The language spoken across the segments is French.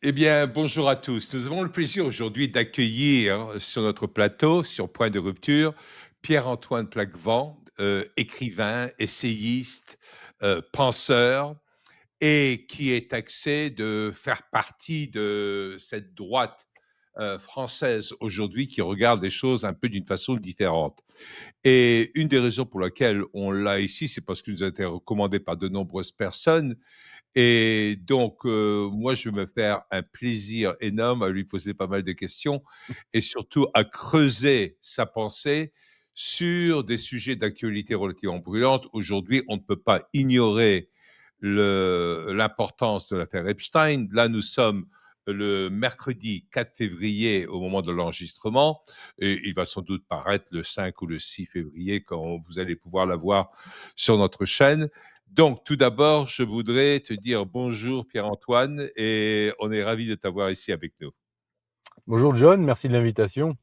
Eh bien, bonjour à tous. Nous avons le plaisir aujourd'hui d'accueillir sur notre plateau, sur Point de rupture, Pierre-Antoine Plaquevent, écrivain, essayiste, penseur, et qui est taxé de faire partie de cette droite française aujourd'hui qui regarde les choses un peu d'une façon différente. Et une des raisons pour laquelle on l'a ici, c'est parce qu'il nous a été recommandé par de nombreuses personnes et donc, moi, je vais me faire un plaisir énorme à lui poser pas mal de questions et surtout à creuser sa pensée sur des sujets d'actualité relativement brûlantes. Aujourd'hui, on ne peut pas ignorer l'importance de l'affaire Epstein. Là, nous sommes le mercredi 4 février au moment de l'enregistrement et il va sans doute paraître le 5 ou le 6 février quand vous allez pouvoir la voir sur notre chaîne. Donc, tout d'abord, je voudrais te dire bonjour Pierre-Antoine et on est ravi de t'avoir ici avec nous. Bonjour John, merci de l'invitation.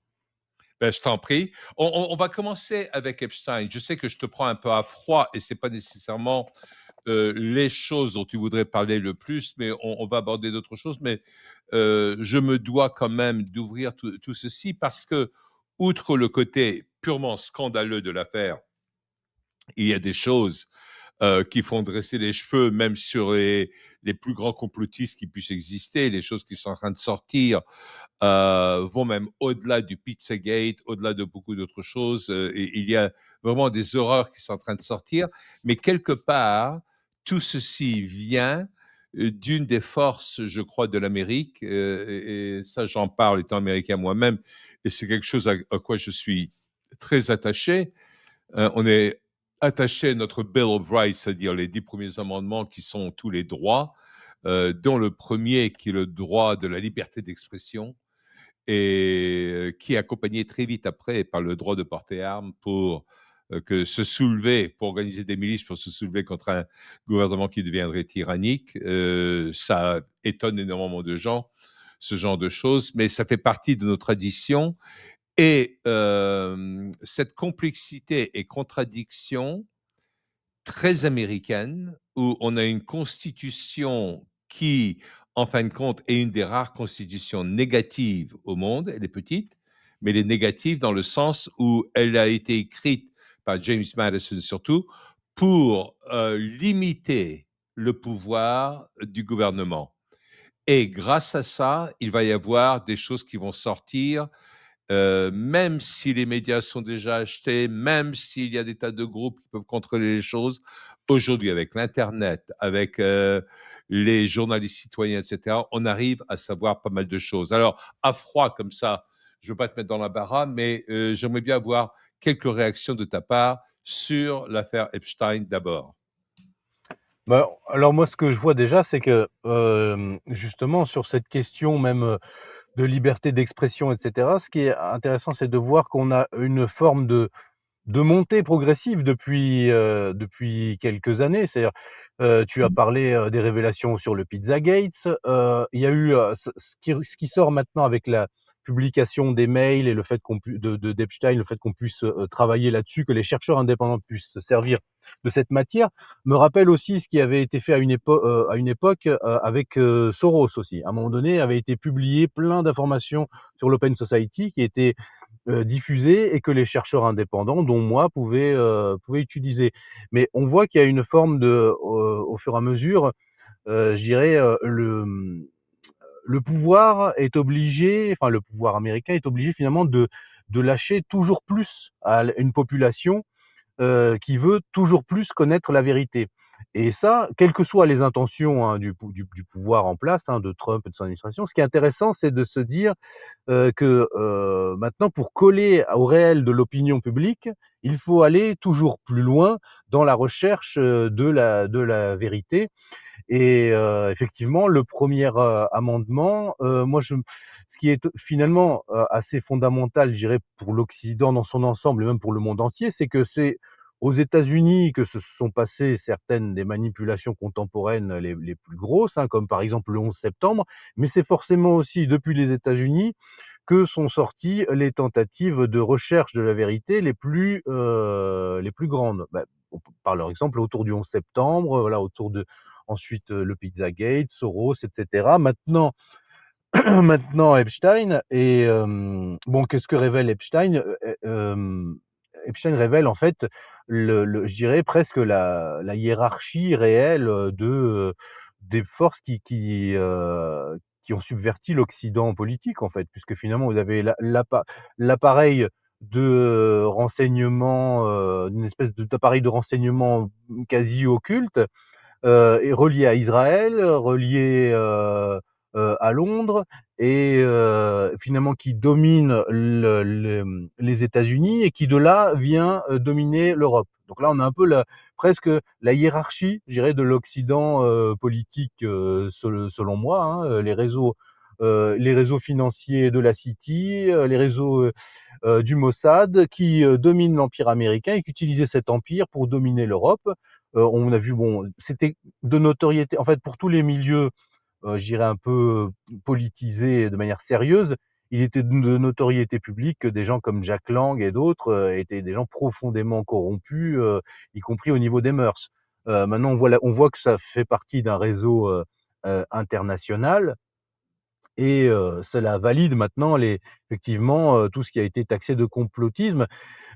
Ben, je t'en prie. On va commencer avec Epstein. Je sais que je te prends un peu à froid et c'est pas nécessairement les choses dont tu voudrais parler le plus, mais on va aborder d'autres choses. Mais je me dois quand même d'ouvrir tout ceci parce que, outre le côté purement scandaleux de l'affaire, il y a des choses qui font dresser les cheveux, même sur les plus grands complotistes qui puissent exister. Les choses qui sont en train de sortir vont même au-delà du Pizzagate, au-delà de beaucoup d'autres choses. Et il y a vraiment des horreurs qui sont en train de sortir. Mais quelque part, tout ceci vient d'une des forces, je crois, de l'Amérique. Et ça, j'en parle étant américain moi-même. Et c'est quelque chose à quoi je suis très attaché. On est attaché à notre Bill of Rights, c'est-à-dire les 10 premiers amendements qui sont tous les droits, dont le premier qui est le droit de la liberté d'expression et qui est accompagné très vite après par le droit de porter arme pour que se soulever, pour organiser des milices, pour se soulever contre un gouvernement qui deviendrait tyrannique. Ça étonne énormément de gens, ce genre de choses, mais ça fait partie de nos traditions et cette complexité et contradiction très américaine, où on a une constitution qui, en fin de compte, est une des rares constitutions négatives au monde. Elle est petite, mais elle est négative dans le sens où elle a été écrite par James Madison surtout pour limiter le pouvoir du gouvernement. Et grâce à ça, il va y avoir des choses qui vont sortir même si les médias sont déjà achetés, même s'il y a des tas de groupes qui peuvent contrôler les choses, aujourd'hui, avec l'internet, avec les journalistes citoyens, etc., on arrive à savoir pas mal de choses. Alors, à froid comme ça, je ne veux pas te mettre dans l'embarras, mais j'aimerais bien avoir quelques réactions de ta part sur l'affaire Epstein d'abord. Bah, alors moi, ce que je vois déjà, c'est que justement sur cette question même de liberté d'expression, etc., ce qui est intéressant, c'est de voir qu'on a une forme de montée progressive depuis quelques années. C'est-à-dire, tu as parlé des révélations sur le Pizzagate. Il y a eu ce qui sort maintenant avec la publication des mails et le fait d'Epstein, le fait qu'on puisse travailler là-dessus, que les chercheurs indépendants puissent se servir de cette matière, me rappelle aussi ce qui avait été fait à une époque avec Soros aussi. À un moment donné, avait été publié plein d'informations sur l'Open Society qui étaient diffusées et que les chercheurs indépendants, dont moi, pouvaient utiliser. Mais on voit qu'il y a une forme au fur et à mesure, je dirais, le pouvoir est obligé, enfin le pouvoir américain est obligé finalement de lâcher toujours plus à une population qui veut toujours plus connaître la vérité. Et ça, quelles que soient les intentions hein, du pouvoir en place, hein, de Trump et de son administration, ce qui est intéressant, c'est de se dire que maintenant, pour coller au réel de l'opinion publique, il faut aller toujours plus loin dans la recherche de la vérité. Et effectivement, le premier amendement, moi, ce qui est finalement assez fondamental, je dirais, pour l'Occident dans son ensemble et même pour le monde entier, c'est que c'est aux États-Unis que se sont passées certaines des manipulations contemporaines les plus grosses, hein, comme par exemple le 11 septembre, mais c'est forcément aussi depuis les États-Unis que sont sorties les tentatives de recherche de la vérité les plus grandes. Bah, par leur exemple autour du 11 septembre, voilà, autour de ensuite le Pizzagate, Soros, etc. Maintenant, maintenant Epstein. Et bon, qu'est-ce que révèle Epstein? Epstein révèle en fait je dirais presque la hiérarchie réelle des forces qui ont subverti l'Occident politique en fait, puisque finalement vous avez l'appareil de renseignement, une espèce d'appareil de renseignement quasi occulte, est relié à Israël, relié à Londres, et finalement qui domine les États-Unis et qui de là vient dominer l'Europe. Donc là, on a un peu presque la hiérarchie, je dirais, de l'Occident politique, selon moi, hein, les réseaux financiers de la City, les réseaux du Mossad qui dominent l'empire américain et qui utilisaient cet empire pour dominer l'Europe. On a vu, bon, c'était de notoriété, en fait, pour tous les milieux, je dirais un peu politisés de manière sérieuse. Il était de notoriété publique que des gens comme Jack Lang et d'autres étaient des gens profondément corrompus, y compris au niveau des mœurs. Maintenant, on voit que ça fait partie d'un réseau international, et cela valide maintenant effectivement tout ce qui a été taxé de complotisme.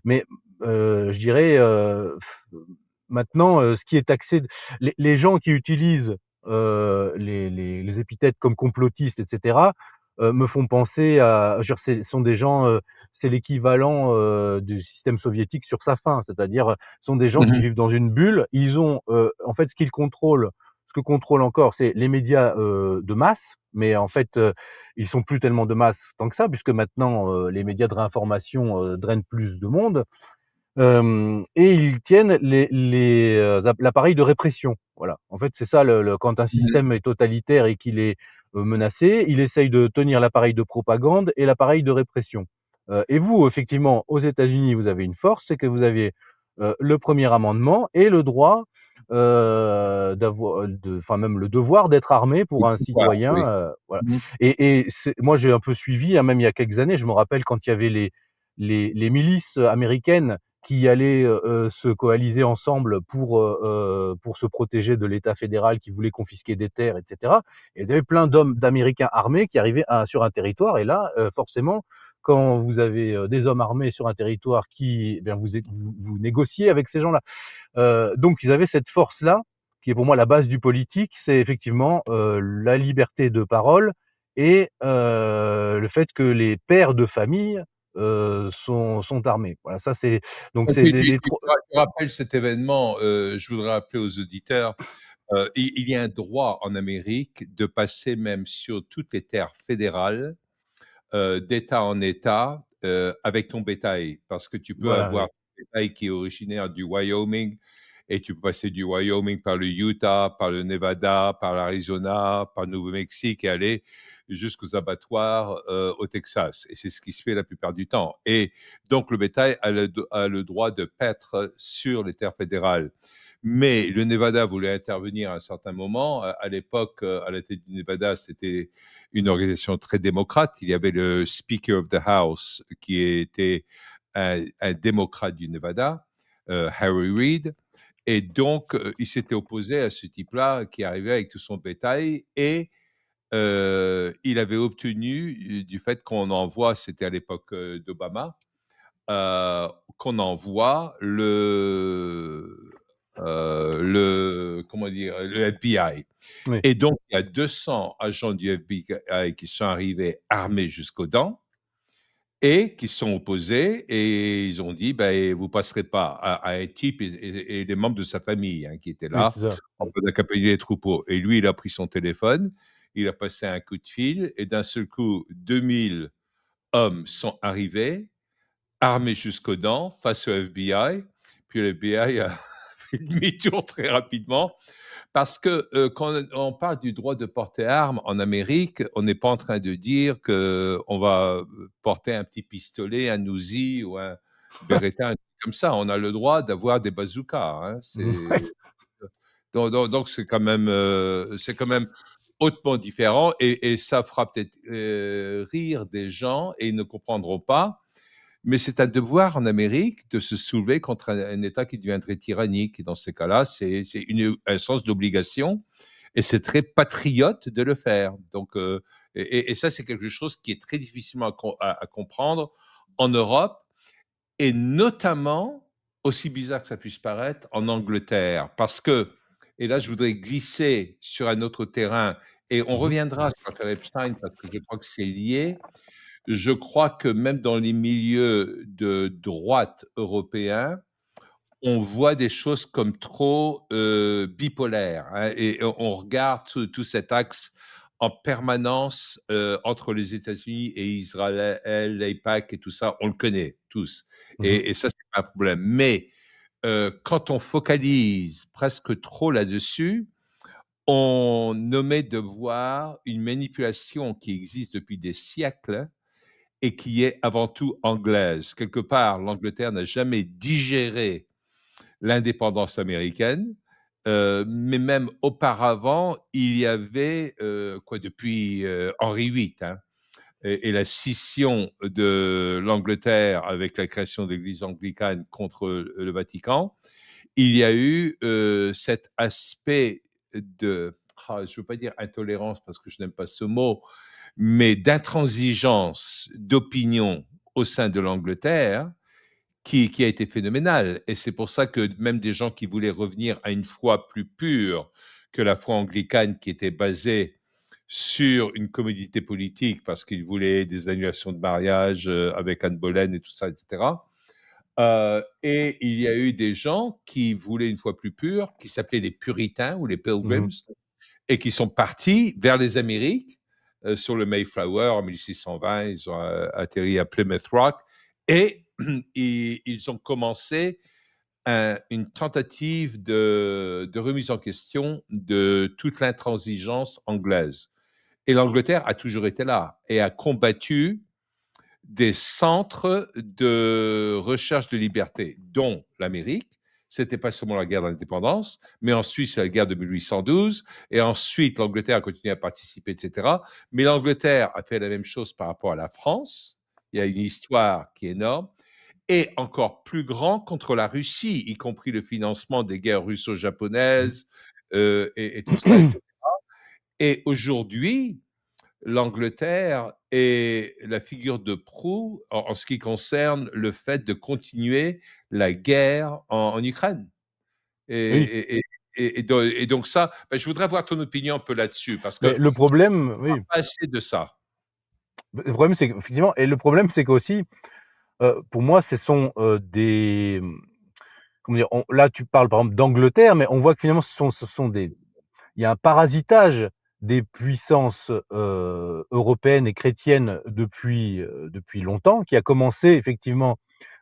Mais je dirais, maintenant, ce qui est taxé, les gens qui utilisent les épithètes comme complotistes, et cetera, me font penser à, je veux dire, sont des gens, c'est l'équivalent du système soviétique sur sa fin. C'est-à-dire, sont des gens qui Mmh. vivent dans une bulle. Ils ont, en fait, ce que contrôlent encore, c'est les médias de masse, mais en fait, ils sont plus tellement de masse tant que ça, puisque maintenant, les médias de réinformation drainent plus de monde. Et ils tiennent l'appareil de répression. Voilà. En fait, c'est ça, quand un Mmh. système est totalitaire et qu'il est menacé, il essaye de tenir l'appareil de propagande et l'appareil de répression. Et vous, effectivement, aux États-Unis, vous avez une force, c'est que vous avez le premier amendement et le droit enfin même le devoir d'être armé Le pour un pouvoir, citoyen. oui. Voilà. Mmh. Et moi, j'ai un peu suivi, hein, même il y a quelques années, je me rappelle quand il y avait les milices américaines qui allaient se coaliser ensemble pour se protéger de l'État fédéral qui voulait confisquer des terres, et cetera. Et il y avait plein d'Américains armés qui arrivaient sur un territoire. Et là, forcément, quand vous avez des hommes armés sur un territoire, eh bien, vous négociez avec ces gens-là. Donc ils avaient cette force-là, qui est pour moi la base du politique, c'est effectivement la liberté de parole et le fait que les pères de famille sont armés. Voilà, ça c'est donc Donc c'est les tu trois. tu rappelles cet événement, je voudrais rappeler aux auditeurs, il y a un droit en Amérique de passer même sur toutes les terres fédérales, d'État en État, avec ton bétail. Parce que tu peux Voilà, avoir oui. un bétail qui est originaire du Wyoming et tu peux passer du Wyoming par le Utah, par le Nevada, par l'Arizona, par le Nouveau-Mexique et aller jusqu'aux abattoirs au Texas. Et c'est ce qui se fait la plupart du temps. Et donc le bétail a le droit de paître sur les terres fédérales. Mais le Nevada voulait intervenir à un certain moment. À l'époque, à la tête du Nevada, c'était une organisation très démocrate. Il y avait le Speaker of the House qui était un démocrate du Nevada, Harry Reid. Et donc, il s'était opposé à ce type-là qui arrivait avec tout son bétail et il avait obtenu du fait qu'on envoie, c'était à l'époque d'Obama, qu'on envoie comment dire, le FBI. Oui. Et donc, il y a 200 agents du FBI qui sont arrivés armés jusqu'aux dents et qui sont opposés et ils ont dit, ben, vous passerez pas à un type et les membres de sa famille hein, qui étaient Oui, là, c'est ça. en train d'accompagner les troupeaux. Et lui, il a pris son téléphone, il a passé un coup de fil et d'un seul coup, 2000 hommes sont arrivés, armés jusqu'aux dents, face au FBI. Puis le FBI a fait demi-tour très rapidement parce que quand on parle du droit de porter arme en Amérique, on n'est pas en train de dire qu'on va porter un petit pistolet, un Uzi ou un Beretta, un truc comme ça. On a le droit d'avoir des bazookas. Hein. Donc c'est quand même hautement différent et ça fera peut-être rire des gens et ils ne comprendront pas. Mais c'est un devoir en Amérique de se soulever contre un État qui deviendrait tyrannique. Et dans ces cas-là, c'est un sens d'obligation et c'est très patriote de le faire. Donc, et ça, c'est quelque chose qui est très difficilement à comprendre en Europe, et notamment, aussi bizarre que ça puisse paraître, en Angleterre. Parce que, et là, je voudrais glisser sur un autre terrain, et on Mmh. reviendra sur l'affaire Epstein parce que je crois que c'est lié. Je crois que même dans les milieux de droite européens, on voit des choses comme trop bipolaires, hein, et on regarde tout cet axe en permanence entre les États-Unis et Israël, l'AIPAC et tout ça, on le connaît tous. Mmh. Et ça, c'est pas un problème. Mais quand on focalise presque trop là-dessus, on omet de voir une manipulation qui existe depuis des siècles et qui est avant tout anglaise. Quelque part, l'Angleterre n'a jamais digéré l'indépendance américaine, mais même auparavant, il y avait, quoi, depuis Henri VIII, hein, et la scission de l'Angleterre avec la création de l'Église anglicane contre le Vatican, il y a eu cet aspect de, je ne veux pas dire intolérance parce que je n'aime pas ce mot, mais d'intransigeance d'opinion au sein de l'Angleterre qui a été phénoménal. Et c'est pour ça que même des gens qui voulaient revenir à une foi plus pure que la foi anglicane, qui était basée sur une commodité politique, parce qu'ils voulaient des annulations de mariage avec Anne Boleyn et tout ça, etc. Et il y a eu des gens qui voulaient une foi plus pure, qui s'appelaient les puritains ou les pilgrims, Mmh. et qui sont partis vers les Amériques sur le Mayflower en 1620. Ils ont atterri à Plymouth Rock et ils ont commencé une tentative de remise en question de toute l'intransigeance anglaise. Et l'Angleterre a toujours été là et a combattu des centres de recherche de liberté, dont l'Amérique. C'était pas seulement la guerre d'indépendance, mais ensuite c'est la guerre de 1812, et ensuite l'Angleterre a continué à participer, etc. Mais l'Angleterre a fait la même chose par rapport à la France. Il y a une histoire qui est énorme, et encore plus grand contre la Russie, y compris le financement des guerres russo-japonaises et tout cela, etc. Et aujourd'hui, l'Angleterre est la figure de proue en ce qui concerne le fait de continuer la guerre en Ukraine. Oui, Et donc ça, je voudrais avoir ton opinion un peu là-dessus, parce mais que le problème, on oui, pas assez de ça. le problème, c'est qu'effectivement, et le problème, c'est qu'aussi, pour moi, ce sont, des, comment dire? Là, tu parles, par exemple, d'Angleterre, mais on voit que finalement, ce sont des il y a un parasitage des puissances, européennes et chrétiennes depuis longtemps, qui a commencé effectivement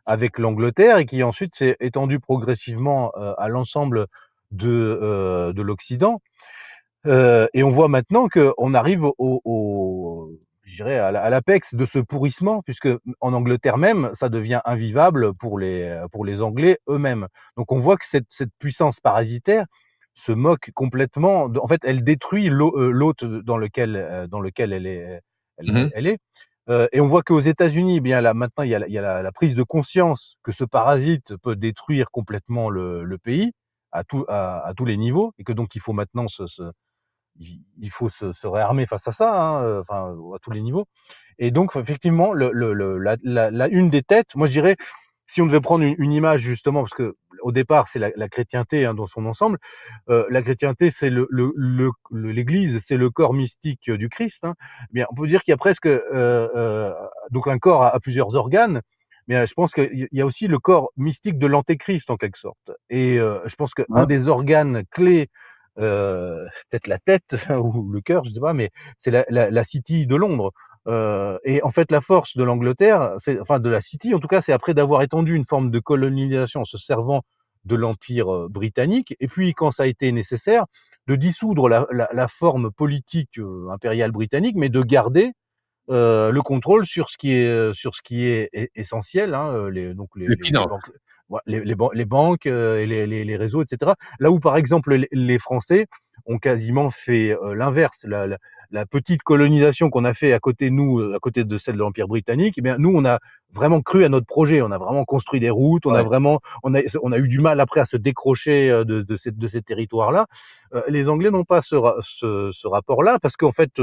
avec l'Angleterre et qui ensuite s'est étendu progressivement, à l'ensemble de l'Occident. Et on voit maintenant qu'on arrive je dirais à l'apex de ce pourrissement, puisque en Angleterre même, ça devient invivable pour les Anglais eux-mêmes. Donc on voit que cette puissance parasitaire se moque complètement en fait, elle détruit l'hôte dans lequel Mmh. elle est. Et on voit qu'aux États-Unis, eh bien là, maintenant, il y a la prise de conscience que ce parasite peut détruire complètement le pays à tous les niveaux, et que donc il faut maintenant il faut se réarmer face à ça, hein, enfin, à tous les niveaux. Et donc effectivement, une des têtes, moi je dirais, si on devait prendre une image justement, parce que au départ c'est la chrétienté, hein, dans son ensemble. La chrétienté, c'est l'Église, c'est le corps mystique du Christ, hein. Bien, on peut dire qu'il y a presque donc un corps à plusieurs organes, mais je pense qu'il y a aussi le corps mystique de l'antéchrist en quelque sorte. Et je pense qu'un Ouais. des organes clés, peut-être la tête ou le cœur, je sais pas, mais c'est la City de Londres. Et en fait, la force de l'Angleterre, enfin de la City, en tout cas, c'est après d'avoir étendu une forme de colonisation en se servant de l'Empire britannique, et puis quand ça a été nécessaire, de dissoudre la forme politique impériale britannique, mais de garder le contrôle sur ce qui est essentiel, hein, donc Les les finances. banques, les banques, et les réseaux, etc. Là où, par exemple, les Français ont quasiment fait l'inverse. la petite colonisation qu'on a fait à côté de nous, à côté de celle de l'Empire britannique, eh bien, nous, on a vraiment cru à notre projet. On a vraiment construit des routes. Ouais. On a eu du mal après à se décrocher de ces territoires-là. Les Anglais n'ont pas ce rapport-là parce qu'en fait,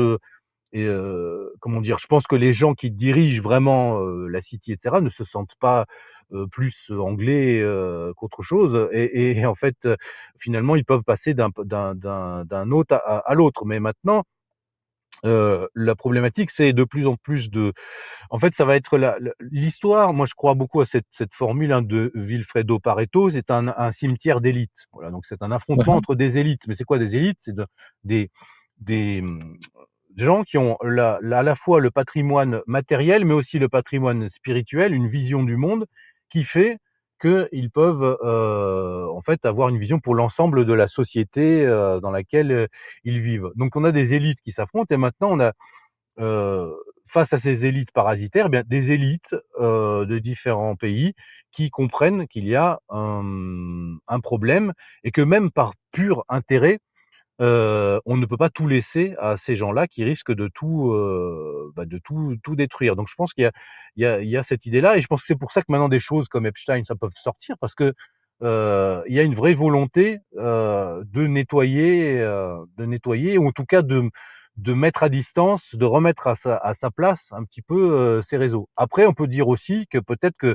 comment dire, je pense que les gens qui dirigent vraiment la City, etc., ne se sentent pas plus anglais qu'autre chose. Et en fait, finalement, ils peuvent passer d'un hôte à l'autre. Mais maintenant, la problématique, c'est de plus en plus de. En fait, ça va être l'histoire. Moi, je crois beaucoup à cette formule de Vilfredo Pareto. C'est un cimetière d'élite. Voilà, donc c'est un affrontement Mhm. entre des élites. Mais c'est quoi des élites? Des, des gens qui ont à la fois le patrimoine matériel, mais aussi le patrimoine spirituel, une vision du monde qui fait qu'ils peuvent en fait avoir une vision pour l'ensemble de la société dans laquelle ils vivent. Donc on a des élites qui s'affrontent et maintenant on a face à ces élites parasitaires, eh bien des élites de différents pays qui comprennent qu'il y a un problème et que même par pur intérêt, on ne peut pas tout laisser à ces gens-là qui risquent de tout détruire. Donc je pense qu'il y a cette idée-là et je pense que c'est pour ça que maintenant des choses comme Epstein, ça peuvent sortir parce que, il y a une vraie volonté, de nettoyer ou en tout cas de mettre à distance, de remettre à sa place un petit peu, ces réseaux. Après on peut dire aussi que peut-être que,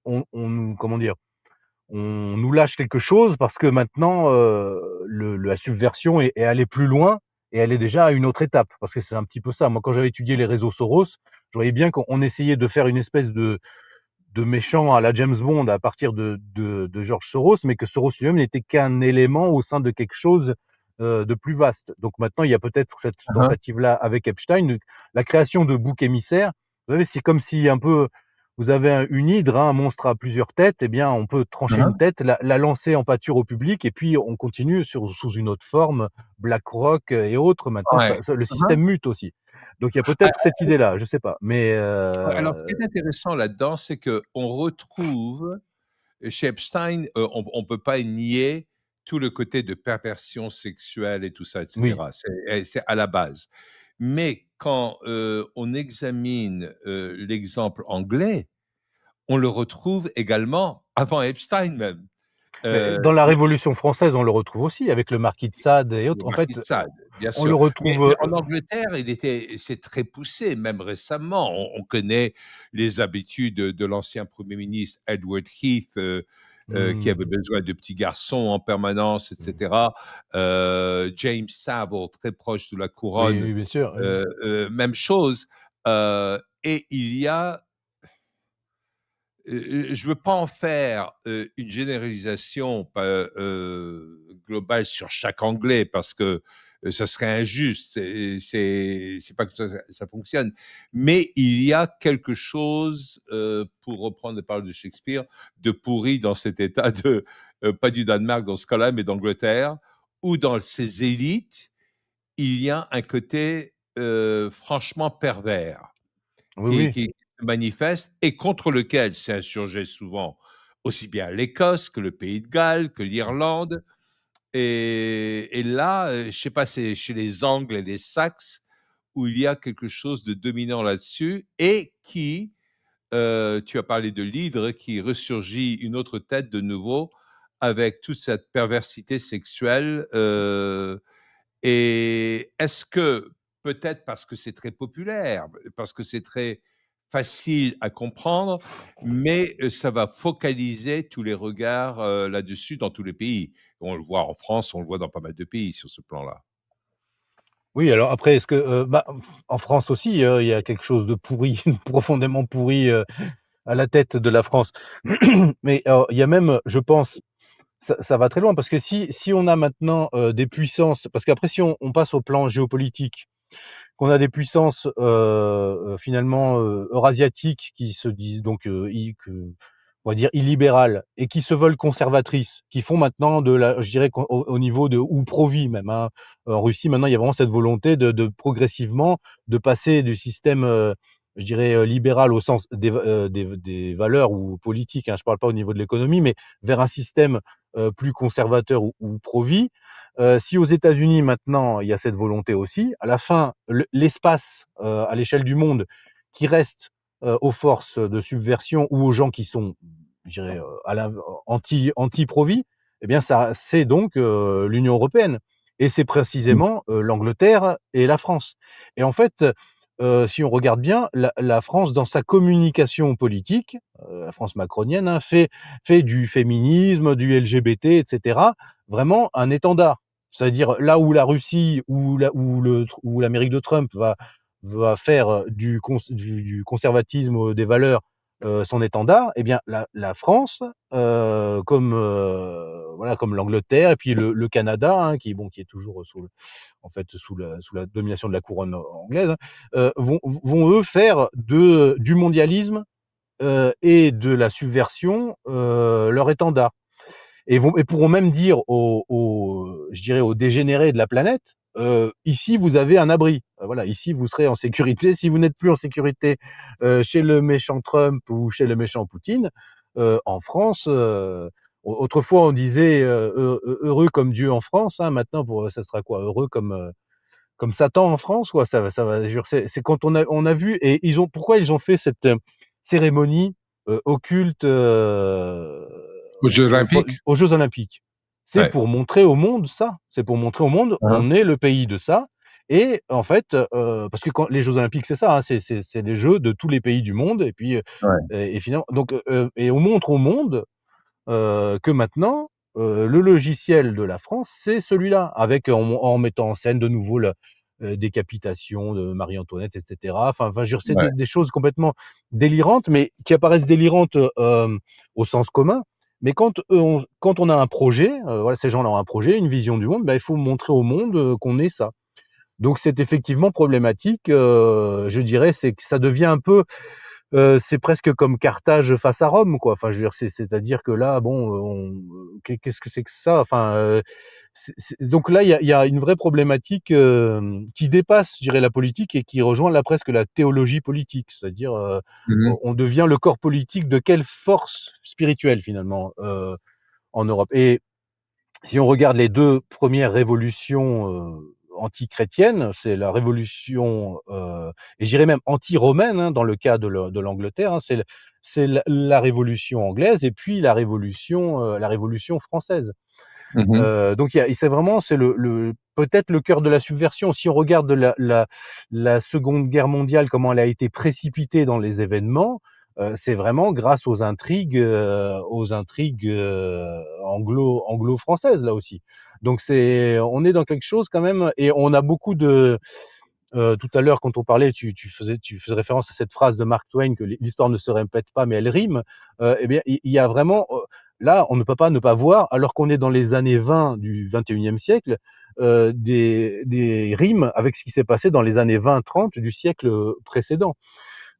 on comment dire? On nous lâche quelque chose parce que maintenant, la subversion est allée plus loin et elle est déjà à une autre étape. Parce que c'est un petit peu ça. Moi, quand j'avais étudié les réseaux Soros, je voyais bien qu'on essayait de faire une espèce de méchant à la James Bond à partir de George Soros, mais que Soros lui-même n'était qu'un élément au sein de quelque chose de plus vaste. Donc maintenant, il y a peut-être cette Mhm. tentative-là avec Epstein, la création de boucs émissaires. Vous savez, c'est comme si un peu vous avez une hydre, hein, un monstre à plusieurs têtes, eh bien, on peut trancher une Mhm. tête, la lancer en pâture au public, et puis on continue sous une autre forme, BlackRock et autres. Maintenant, Ouais. le Mhm. système mute aussi. Donc il y a Ah, peut-être cette idée-là, je sais pas. Mais ouais, alors, ce qui est intéressant là-dedans, c'est qu'on retrouve chez Epstein, on peut pas nier tout le côté de perversion sexuelle et tout ça, et oui, cetera. C'est à la base. Mais quand, on examine, l'exemple anglais, on le retrouve également avant Epstein même. mais dans la Le Révolution française, on le retrouve aussi avec le marquis de Sade et autres. En Marquis fait, de Sade, bien on le sûr. Mais retrouve. en Angleterre, c'est très poussé, même récemment. On connaît les habitudes de l'ancien premier ministre Edward Heath, qui avait Mmh, besoin de petits garçons en permanence, et mmh. cetera. James Savile, très proche de la Oui, couronne, oui, bien sûr, oui. même chose. Et il y a je veux pas en faire, une généralisation globale sur chaque Anglais parce que, ça serait injuste. C'est pas que ça fonctionne. Mais il y a quelque chose, pour reprendre les paroles de Shakespeare, de pourri dans cet état de, pas du Danemark dans ce cas-là, mais d'Angleterre, où dans ces élites, il y a un côté, franchement pervers Oui, oui. qui se manifeste et contre lequel s'est insurgé souvent aussi bien l'Écosse que le Pays de Galles, que l'Irlande. Et là, je ne sais pas, c'est chez les Angles et les Saxes où il y a quelque chose de dominant là-dessus et qui, tu as parlé de l'hydre, qui ressurgit une autre tête de nouveau avec toute cette perversité sexuelle. Et est-ce que, peut-être parce que c'est très populaire, parce que c'est très facile à comprendre, mais ça va focaliser tous les regards, là-dessus dans tous les pays. On le voit en France, on le voit dans pas mal de pays sur ce plan-là. Oui, alors après, est-ce que, en France aussi, il y a quelque chose de pourri, profondément pourri, à la tête de la France. Mais, il y a même, je pense, ça va très loin parce que si on a maintenant, des puissances parce qu'après si on passe au plan géopolitique, qu'on a des puissances, finalement, eurasiatiques qui se disent donc, on va dire illibérales et qui se veulent conservatrices, qui font maintenant de la je dirais au niveau de ou pro-vie même, hein. En Russie maintenant il y a vraiment cette volonté de progressivement de passer du système, je dirais, libéral au sens des valeurs ou politiques, hein, je parle pas au niveau de l'économie, mais vers un système, plus conservateur ou pro-vie. Si aux États-Unis maintenant il y a cette volonté aussi, à la fin l'espace à l'échelle du monde qui reste aux forces de subversion ou aux gens qui sont, je dirais, anti-pro-vie, eh bien ça c'est donc l'Union européenne et c'est Mmh. précisément l'Angleterre et la France. Et en fait, si on regarde bien, la France dans sa communication politique, la France macronienne, hein, fait du féminisme, du LGBT, etc. Vraiment un étendard. C'est-à-dire là où la Russie ou l'Amérique de Trump va faire du conservatisme des valeurs son étendard, eh bien la France, voilà, comme l'Angleterre et puis le Canada, hein, qui est toujours sous la domination de la couronne anglaise, hein, vont eux faire du mondialisme et de la subversion leur étendard. Et pourront même dire je dirais aux dégénérés de la planète, ici vous avez un abri. Voilà, ici vous serez en sécurité. Si vous n'êtes plus en sécurité chez le méchant Trump ou chez le méchant Poutine, en France, autrefois on disait heureux comme Dieu en France. Hein, maintenant, ça sera quoi? Heureux comme Satan en France, quoi. Ça va. C'est quand on a vu et pourquoi ils ont fait cette cérémonie occulte Aux Jeux olympiques? aux Jeux Olympiques. C'est Ouais. pour montrer au monde ça. C'est pour montrer au monde, Hein, on est le pays de ça. Et en fait, parce que quand les Jeux Olympiques, c'est ça, hein, c'est les jeux de tous les pays du monde. Et puis, ouais. et finalement, donc, et on montre au monde que maintenant, le logiciel de la France, c'est celui-là, avec en mettant en scène de nouveau la décapitation de Marie-Antoinette, et cetera. Enfin, je veux dire, c'est Ouais. des choses complètement délirantes, mais qui apparaissent délirantes au sens commun. Mais quand on a un projet, voilà, ces gens-là ont un projet, une vision du monde, bah, il faut montrer au monde qu'on est ça. Donc c'est effectivement problématique. Je dirais, c'est que ça devient un peu c'est presque comme Carthage face à Rome, quoi. Enfin, je veux dire, c'est-à-dire que là, bon, qu'est-ce que c'est que ça? Enfin, donc là, il y a une vraie problématique qui dépasse, je dirais, la politique et qui rejoint là presque la théologie politique. C'est-à-dire, Mmh mh. on devient le corps politique de quelle force spirituelle finalement en Europe. Et si on regarde les deux premières révolutions anti-chrétiennes, c'est la révolution, et j'irais même anti-romaine, hein, dans le cas de l'Angleterre, hein, c'est la révolution anglaise et puis la révolution française. Mmh. Donc c'est peut-être le cœur de la subversion. Si on regarde la Seconde Guerre mondiale, comment elle a été précipitée dans les événements, c'est vraiment grâce aux intrigues anglo-françaises là aussi. Donc on est dans quelque chose quand même, et on a beaucoup de tout à l'heure, quand on parlait, tu faisais référence à cette phrase de Mark Twain que l'histoire ne se répète pas, mais elle rime. Eh bien, il y a vraiment, là, on ne peut pas ne pas voir, alors qu'on est dans les années 20 du 21e siècle, des rimes avec ce qui s'est passé dans les années 20-30 du siècle précédent.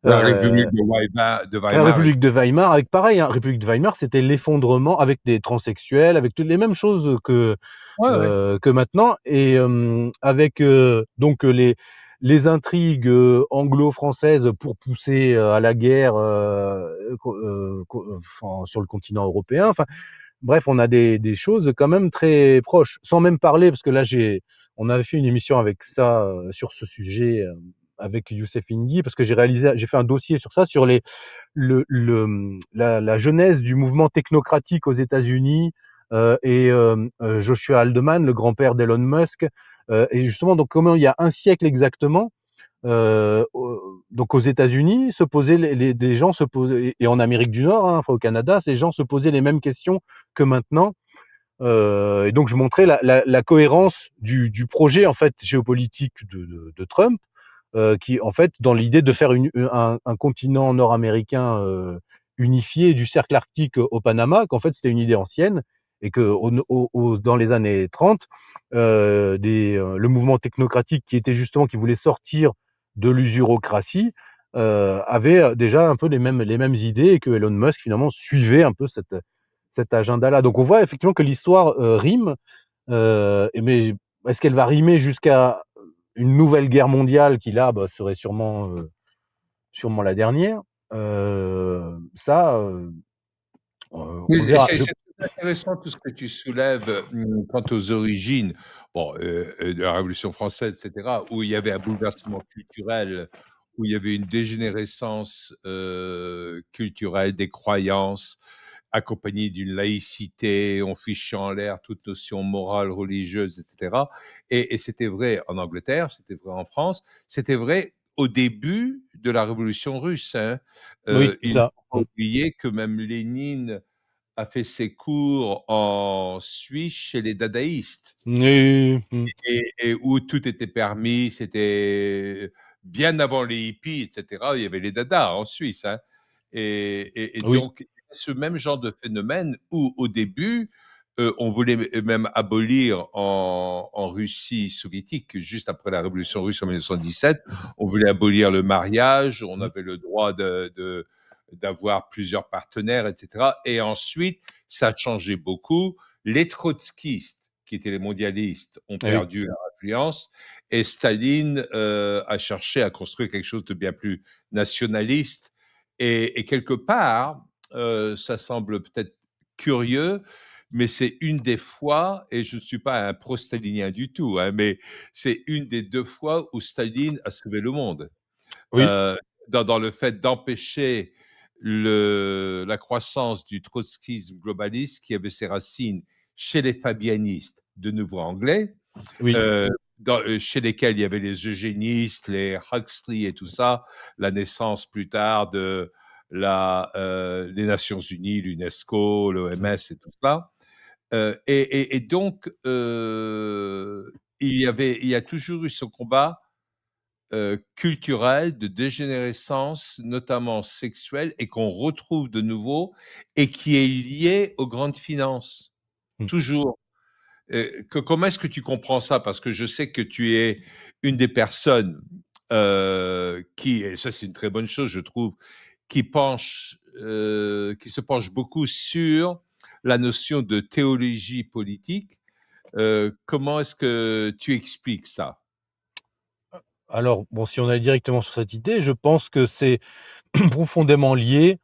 La Euh, République de la Weimar, République de Weimar, avec pareil, hein, République de Weimar, c'était l'effondrement avec des transsexuels, avec toutes les mêmes choses ouais, ouais. que maintenant, et avec donc les intrigues anglo-françaises pour pousser à la guerre sur le continent européen. Enfin, bref, on a des choses quand même très proches, sans même parler, parce que là on avait fait une émission avec ça sur ce sujet avec Youssef Indy, parce que j'ai fait un dossier sur ça, sur la genèse du mouvement technocratique aux États-Unis et Joshua Haldeman, le grand-père d'Elon Musk, et justement, donc comment il y a un siècle exactement, donc aux États-Unis, des gens se posaient, et en Amérique du Nord, hein, enfin au Canada, ces gens se posaient les mêmes questions que maintenant. Et donc je montrais la cohérence du projet en fait géopolitique de Trump, qui en fait dans l'idée de faire un continent nord-américain unifié du cercle arctique au Panama, qu'en fait c'était une idée ancienne, et que dans les années 30, le mouvement technocratique qui voulait sortir de l'usurocratie avait déjà un peu les mêmes idées, et que Elon Musk finalement suivait un peu cet agenda-là. Donc on voit effectivement que l'histoire rime, mais est-ce qu'elle va rimer jusqu'à une nouvelle guerre mondiale qui là serait sûrement la dernière? Ça, Oui, on verra. intéressant tout ce que tu soulèves, quant aux origines, bon, de la Révolution française et cetera, où il y avait un bouleversement culturel, où il y avait une dégénérescence, culturelle des croyances, accompagnée d'une laïcité, on fichait en l'air toute notion morale, religieuse et cetera, et c'était vrai en Angleterre, c'était vrai en France, c'était vrai au début de la révolution russe, hein. Oui, c'est Il ne ça. faut pas oublier que même Lénine a fait ses cours en Suisse chez les dadaïstes Oui, et où tout était permis, c'était bien avant les hippies, et cetera. Il y avait les dadas en Suisse, hein, et oui, donc ce même genre de phénomène où, au début, on voulait même abolir en Russie soviétique, juste après la révolution russe en 1917, on voulait abolir le mariage, on mmh, avait le droit d'avoir plusieurs partenaires, et cetera. Et ensuite, ça a changé beaucoup. Les trotskistes, qui étaient les mondialistes, ont oui, perdu leur influence et Staline a cherché à construire quelque chose de bien plus nationaliste. Et quelque part, ça semble peut-être curieux, mais c'est une des fois, et je ne suis pas un pro-stalinien du tout, hein, mais c'est une des deux fois où Staline a sauvé le monde. oui, Euh, dans le fait d'empêcher la croissance du trotskisme globaliste qui avait ses racines chez les fabianistes, de nouveau anglais, oui, chez lesquels il y avait les eugénistes, les Huxley et tout ça, la naissance plus tard de les Nations Unies, l'UNESCO, mmh, l'OMS et tout ça. Et donc, il y a toujours eu ce combat culturel de dégénérescence, notamment sexuelle, et qu'on retrouve de nouveau, et qui est lié aux grandes finances, mmh. toujours. Comment est-ce que tu comprends ça? Parce que je sais que tu es une des personnes qui, et ça c'est une très bonne chose, je trouve, qui se penche beaucoup sur la notion de théologie politique. Comment est-ce que tu expliques ça? Alors bon, si on allait directement sur cette idée, je pense que c'est profondément lié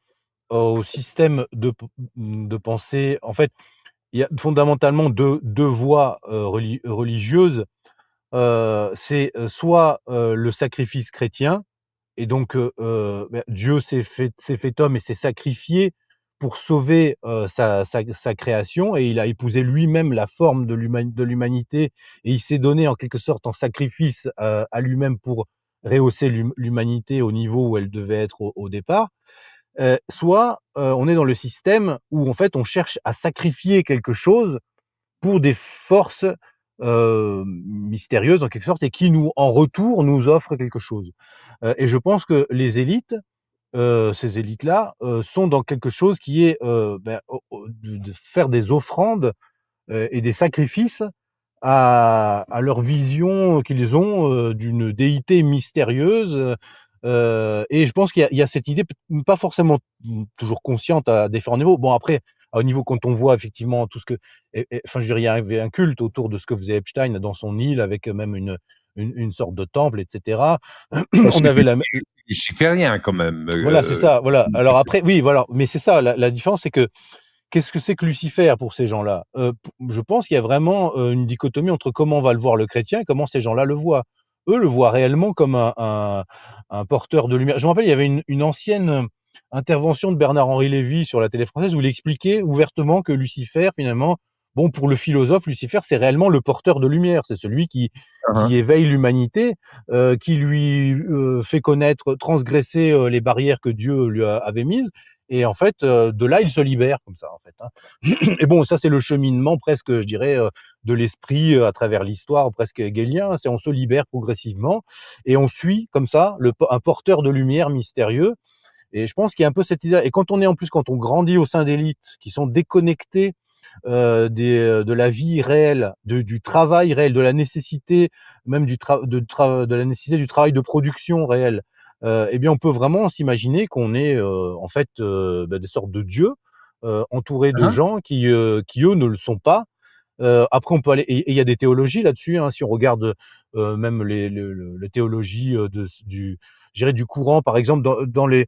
au système de pensée. En fait, il y a fondamentalement deux voies, religieuses. C'est, soit, le sacrifice chrétien et donc Dieu s'est fait homme et s'est sacrifié pour sauver, sa création et il a épousé lui-même la forme de l'humanité et il s'est donné en quelque sorte en sacrifice, à lui-même pour rehausser l'humanité au niveau où elle devait être au départ. Soit, on est dans le système où en fait on cherche à sacrifier quelque chose pour des forces, mystérieuses en quelque sorte et qui nous en retour nous offrent quelque chose. Et je pense que les élites, ces élites-là, sont dans quelque chose qui est, au de faire des offrandes, et des sacrifices à leur vision qu'ils ont, d'une déité mystérieuse, et je pense qu'il y a cette idée pas forcément, toujours consciente à différents niveaux. Bon après, au niveau quand on voit effectivement tout ce que enfin je veux dire, il y avait un culte autour de ce que faisait Epstein dans son île avec même une sorte de temple et cetera. Bah, On c'est avait la luciférien quand même. Voilà, c'est ça, voilà. Alors après oui, voilà, mais c'est ça la différence, c'est que qu'est-ce que c'est que Lucifer pour ces gens-là? P Je pense qu'il y a vraiment, une dichotomie entre comment va le voir le chrétien et comment ces gens-là le voient. Eux le voient réellement comme un porteur de lumière. Je me rappelle, il y avait une ancienne, intervention de Bernard-Henri Lévy sur la télé française où il expliquait ouvertement que Lucifer finalement, bon pour le philosophe, Lucifer c'est réellement le porteur de lumière. C'est celui qui Hein, éveille l'humanité, qui lui, fait connaître, transgresser, les barrières que Dieu lui avait mises et en fait, de là, il se libère comme ça, en fait, hein. Et bon, ça, c'est le cheminement presque, je dirais, de l'esprit, à travers l'histoire, presque hegelien. C'est on se libère progressivement et on suit comme ça un porteur de lumière mystérieux et je pense qu'il y a un peu cette idée et quand on est en plus, quand on grandit au sein d'élites qui sont déconnectées, de la vie réelle, du travail réel, de la nécessité même de la nécessité du travail de production réel, et bien, on peut vraiment s'imaginer qu'on est, en fait, des sortes de dieux, entourés de hein. gens qui eux ne le sont pas. Après on peut aller et il y a des théologies là-dessus, hein, si on regarde, même les théologies, de du je dirais du courant, par exemple, dans les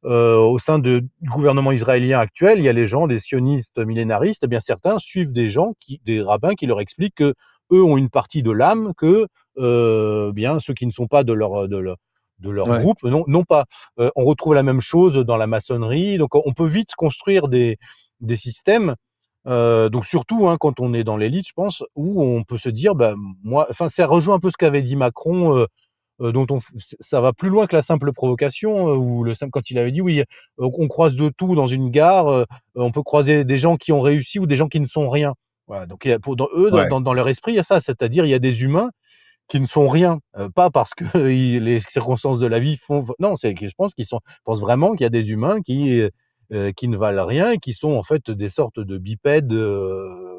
au sein du gouvernement israélien actuel, il y a les gens, des sionistes millénaristes, eh bien certains suivent des rabbins qui leur expliquent que eux ont une partie de l'âme que bien ceux qui ne sont pas de leur Ouais. groupe non pas. On retrouve la même chose dans la maçonnerie, donc on peut vite construire des systèmes. Donc surtout quand on est dans l'élite, je pense, où on peut se dire, bah, moi, enfin, ça rejoint un peu ce qu'avait dit Macron, dont ça va plus loin que la simple provocation, ou quand il avait dit oui, on croise de tout dans une gare, on peut croiser des gens qui ont réussi ou des gens qui ne sont rien. Voilà, donc dans eux, Ouais. dans leur esprit, il y a ça, c'est-à-dire il y a des humains qui ne sont rien, pas parce que les circonstances de la vie font. Non, c'est que je pense pensent vraiment qu'il y a des humains qui ne valent rien et qui sont en fait des sortes de bipèdes,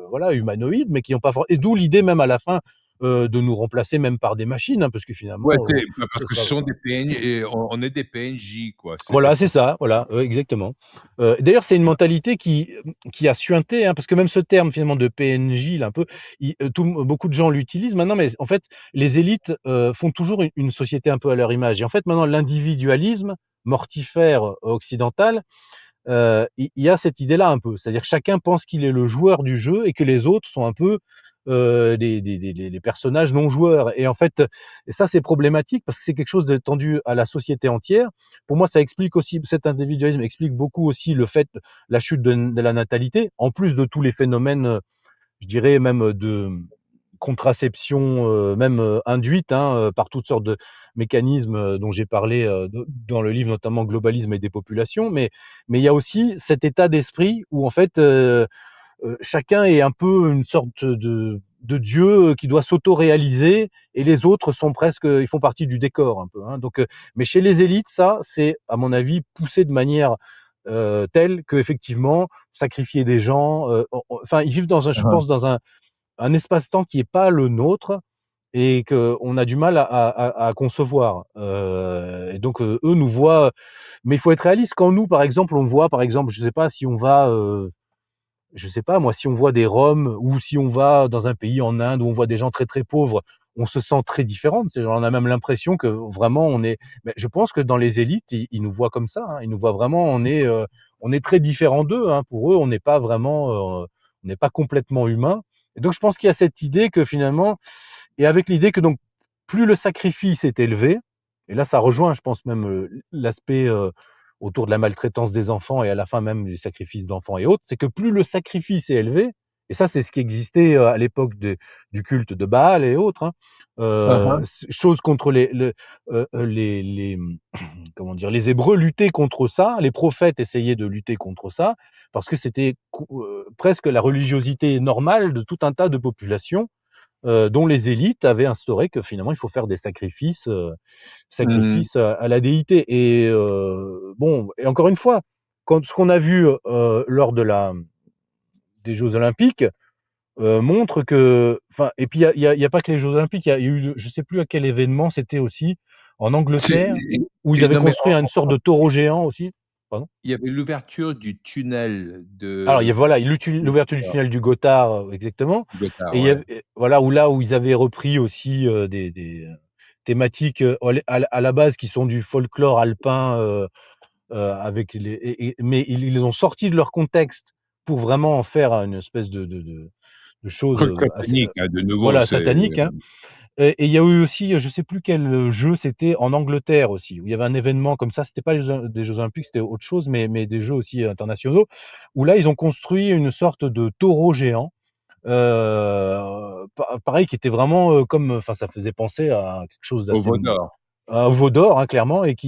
voilà, humanoïdes, mais qui n'ont pas et d'où l'idée même à la fin de nous remplacer même par des machines, parce que Ouais, finalement, tu sais, parce ça, que ce ça, sont ça- des PNJ et on est des PNJ, quoi. Voilà, C'est c'est ça, voilà, exactement. D'ailleurs, c'est une mentalité qui a suinté, parce que même ce terme finalement de PNJ, là, un peu, beaucoup de gens l'utilisent maintenant, mais en fait, les élites font toujours une société un peu à leur image. Et en fait, maintenant, l'individualisme mortifère occidental, il y a cette idée-là un peu. C'est-à-dire que chacun pense qu'il est le joueur du jeu et que les autres sont un peu les personnages non joueurs. Et en fait, ça c'est problématique parce que c'est quelque chose de tendu à la société entière. Pour moi, ça explique aussi, cet individualisme explique beaucoup aussi le fait, la chute de la natalité, en plus de tous les phénomènes, je dirais même de contraception, même induite, par toutes sortes de mécanismes dont j'ai parlé dans le livre, notamment Globalisme et dépopulation. Mais il y a aussi cet état d'esprit où en fait chacun est un peu une sorte de dieu qui doit s'auto-réaliser, et les autres sont presque, ils font partie du décor un peu. Donc, mais chez les élites, ça, c'est à mon avis poussé de manière telle que effectivement sacrifier des gens. Enfin, ils vivent je Mmh. pense, dans un espace-temps qui est pas le nôtre et qu'on a du mal à concevoir. Et donc, eux nous voient, mais il faut être réaliste. Quand nous, par exemple, on voit, par exemple, je sais pas si on va, je sais pas moi, si on voit des Roms ou si on va dans un pays en Inde où on voit des gens très très pauvres, on se sent très différent de ces gens. On a même l'impression que vraiment on est. Mais je pense que dans les élites, ils nous voient comme ça. Ils nous voient vraiment. On est très différent d'eux. Pour eux, on n'est pas vraiment, on n'est pas complètement humain. Et donc je pense qu'il y a cette idée que finalement, et avec l'idée que donc plus le sacrifice est élevé, et là ça rejoint, je pense même l'aspect autour de la maltraitance des enfants et à la fin même du sacrifice d'enfants et autres, c'est que plus le sacrifice est élevé, et ça c'est ce qui existait à l'époque du culte de Baal et autres, Mmh. chose contre comment dire, les Hébreux luttaient contre ça, les prophètes essayaient de lutter contre ça, parce que c'était presque la religiosité normale de tout un tas de populations dont les élites avaient instauré que finalement il faut faire des sacrifices, Mmh. à la déité. Et bon, et encore une fois, ce qu'on a vu lors des Jeux Olympiques montre que, enfin, et puis il y a pas que les Jeux Olympiques, il y a eu, je sais plus à quel événement, c'était aussi en C'est Angleterre, où ils et avaient non, mais construit une sorte de taureau géant aussi. Pardon? il y avait l'ouverture du tunnel Alors il y a, de voilà, l'ouverture du tunnel du Gothard, exactement. Gothard, Et il y ouais. avait, voilà, où ils avaient repris aussi des thématiques à la base qui sont du folklore alpin, avec mais ils les ont sortis de leur contexte pour vraiment en faire une espèce de chose Truc assez, satanique, de nouveau, voilà, c'est satanique. Et il y a eu aussi, je sais plus quel jeu c'était, en Angleterre aussi, où il y avait un événement comme ça. C'était pas des Jeux Olympiques, c'était autre chose, mais des jeux aussi internationaux, où là, ils ont construit une sorte de taureau géant, pareil, qui était vraiment comme, enfin, ça faisait penser à quelque chose au d'assez, Veau d'Or. un veau d'or, clairement, avec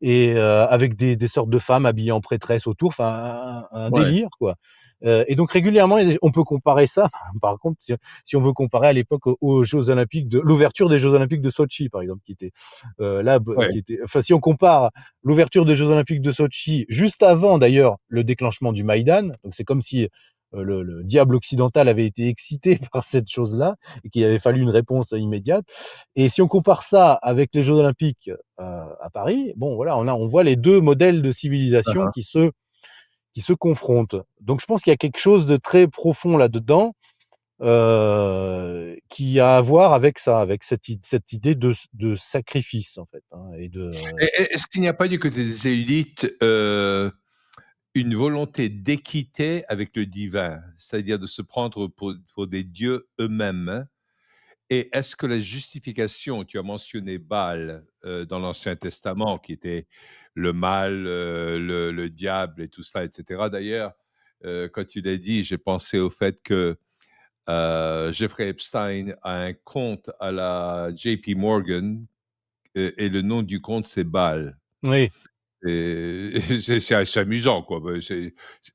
des sortes de femmes habillées en prêtresses autour, enfin un Ouais, délire, quoi. Et donc régulièrement, on peut comparer ça, par contre, si on veut comparer à l'époque aux Jeux olympiques, de l'ouverture des Jeux olympiques de Sotchi, par exemple, qui était là, ouais, qui était, enfin, si on compare l'ouverture des Jeux olympiques de Sotchi juste avant d'ailleurs le déclenchement du Maïdan, donc c'est comme si le diable occidental avait été excité par cette chose-là et qu'il avait fallu une réponse immédiate. Et si on compare ça avec les Jeux olympiques à Paris, bon voilà, on voit les deux modèles de civilisation hein, qui se confrontent. Donc je pense qu'il y a quelque chose de très profond là-dedans, qui a à voir avec ça, avec cette idée de sacrifice, en fait, hein, et de Est-ce qu'il n'y a pas du côté des élites, une volonté d'équité avec le divin? C'est-à-dire de se prendre pour des dieux eux-mêmes, hein? Et est-ce que la justification, tu as mentionné Baal, dans l'Ancien Testament, qui était le mal, le diable et tout cela, et cetera. D'ailleurs, quand tu l'as dit, j'ai pensé au fait que, Jeffrey Epstein a un compte à la JP Morgan, et le nom du compte, c'est Baal. oui, Et c'est amusant, quoi.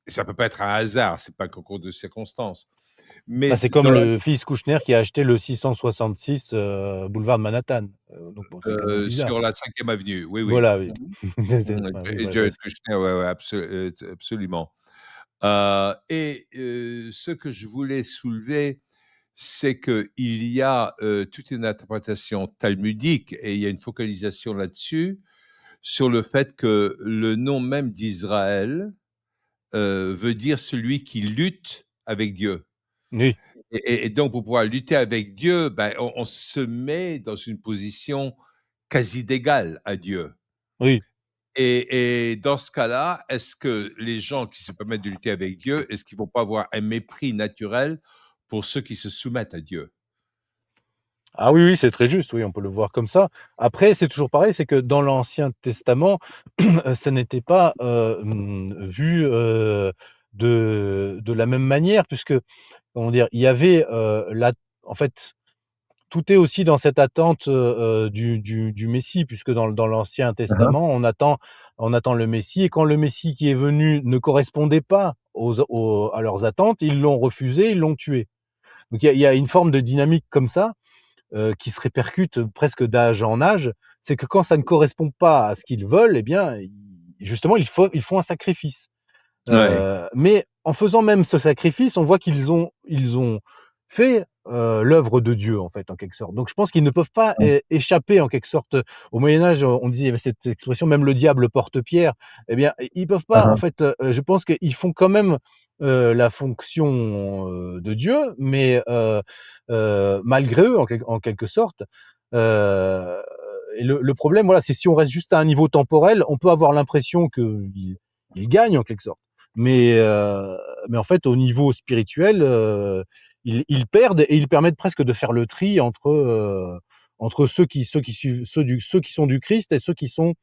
Ça peut pas être un hasard, c'est pas un concours de circonstances. bah, Mais c'est comme dans le fils Kouchner qui a acheté le 666, boulevard de Manhattan, donc bon, c'est quand même bizarre. sur la 5e avenue, oui, oui. Voilà, oui. Mmh. C'est Mmh, enfin, oui, et voilà, Jared Kushner, ouais, ouais, absolument. Ce que je voulais soulever, c'est qu'il y a, toute une interprétation talmudique et il y a une focalisation là-dessus, sur le fait que le nom même d'Israël, veut dire celui qui lutte avec Dieu. oui, Et donc pour pouvoir lutter avec Dieu, ben, on se met dans une position quasi d'égale à Dieu. oui. Et dans ce cas-là, est-ce que les gens qui se permettent de lutter avec Dieu, est-ce qu'ils vont pas avoir un mépris naturel pour ceux qui se soumettent à Dieu? Ah oui, oui, c'est très juste, oui, on peut le voir comme ça. Après, c'est toujours pareil, c'est que dans l'Ancien Testament, ça n'était pas, vu, de la même manière puisque, comment dire? Il y avait, en fait, tout est aussi dans cette attente, du Messie puisque dans l'Ancien Mmh. Testament, on attend le Messie et quand le Messie qui est venu ne correspondait pas à leurs attentes, ils l'ont refusé, ils l'ont tué. Donc il y a une forme de dynamique comme ça, qui se répercute presque d'âge en âge, c'est que quand ça ne correspond pas à ce qu'ils veulent, eh bien, justement, ils font un sacrifice. Ouais. Mais en faisant même ce sacrifice, on voit qu'ils ont fait, l'œuvre de Dieu, en fait, en quelque sorte. Donc je pense qu'ils ne peuvent pas Mmh. échapper, en quelque sorte, au Moyen Âge, on disait il y avait cette expression: «Même le diable porte pierre». Eh bien, ils peuvent pas, en Mmh. fait, je pense qu'ils font quand même, la fonction, de Dieu, mais malgré eux, en quelque sorte. Heu et le problème, voilà, c'est si on reste juste à un niveau temporel, on peut avoir l'impression qu'ils gagnent, en quelque sorte. Mais, heu, mais en fait, au niveau spirituel, ils perdent et ils permettent presque de faire le tri entre ceux qui suivent ceux qui sont du Christ et ceux qui sont,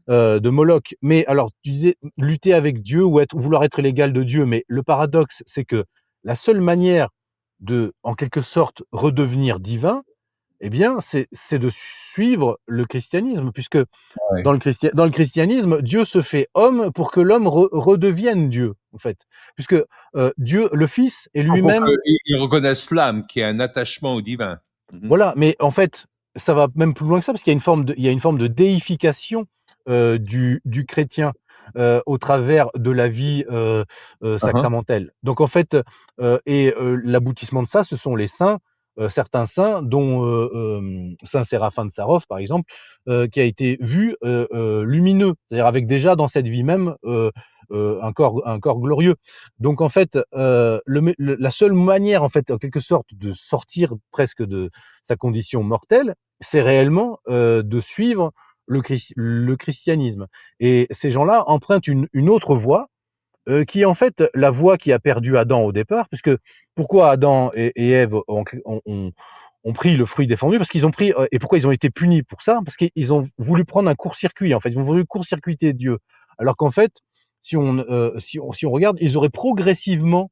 de Moloch. Mais alors, tu disais lutter avec Dieu ou vouloir être l'égal de Dieu, mais le paradoxe, c'est que la seule manière de, en quelque sorte, redevenir divin, eh bien, c'est de suivre le christianisme, puisque Ouais. dans le christianisme, Dieu se fait homme pour que l'homme redevienne Dieu, en fait. Puisque, Dieu, le Fils est Pour lui-même, qu'ils reconnaissent l'âme qui est un attachement au divin. Mmh. voilà, mais en fait, ça va même plus loin que ça, parce qu'il y a une forme de déification, du chrétien, au travers de la vie, Mmh. sacramentelle. Donc en fait, l'aboutissement de ça, ce sont les saints, certains saints dont, saint Séraphin de Sarov, par exemple, qui a été vu, lumineux. C'est-à-dire avec déjà dans cette vie même, un corps glorieux. Donc en fait, la seule manière, en fait, en quelque sorte, de sortir presque de sa condition mortelle, c'est réellement, de suivre le christianisme. Et ces gens-là empruntent une autre voie, qui est en fait la voie qui a perdu Adam au départ, puisque pourquoi Adam et Ève ont pris le fruit défendu? Parce qu'ils ont pris, et pourquoi ils ont été punis pour ça? Parce qu'ils ont voulu prendre un court-circuit, en fait. Ils ont voulu court-circuiter Dieu. Alors qu'en fait, si on regarde, ils auraient progressivement,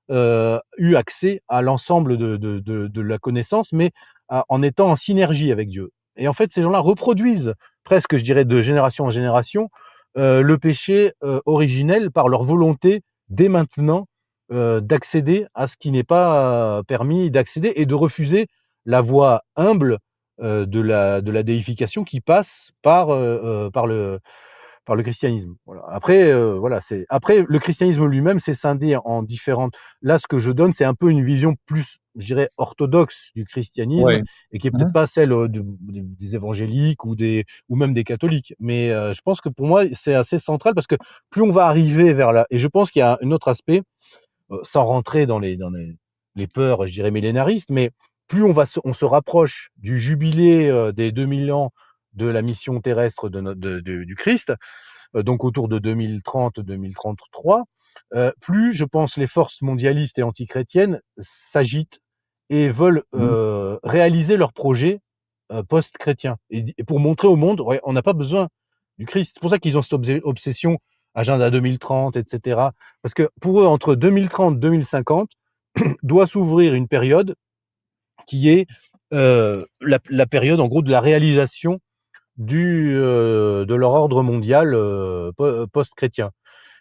eu accès à l'ensemble de la connaissance, mais en étant en synergie avec Dieu. Et en fait, ces gens-là reproduisent presque, je dirais, de génération en génération, le péché, originel par leur volonté, dès maintenant, d'accéder à ce qui n'est pas, permis d'accéder et de refuser la voie humble, de la déification qui passe par le christianisme. Voilà. Après, voilà, après le christianisme lui-même s'est scindé en différentes. Là, ce que je donne, c'est un peu une vision plus, je dirais, orthodoxe du christianisme Ouais. et qui est peut-être Mmh. pas celle, des évangéliques ou même des catholiques. Mais, je pense que pour moi, c'est assez central parce que plus on va arriver vers la et je pense qu'il y a un autre aspect, sans rentrer dans les les peurs, je dirais, millénaristes, mais plus on se rapproche du jubilé des 2000 ans de la mission terrestre du Christ, donc autour de 2030-2033, plus je pense les forces mondialistes et antichrétiennes s'agitent et veulent Mmh. réaliser leur projet post-chrétien. Et pour montrer au monde, ouais, on n'a pas besoin du Christ. C'est pour ça qu'ils ont cette obsession, agenda 2030, etc. Parce que pour eux, entre 2030 et 2050, doit s'ouvrir une période qui est la période, en gros, de la réalisation de leur ordre mondial post-chrétien.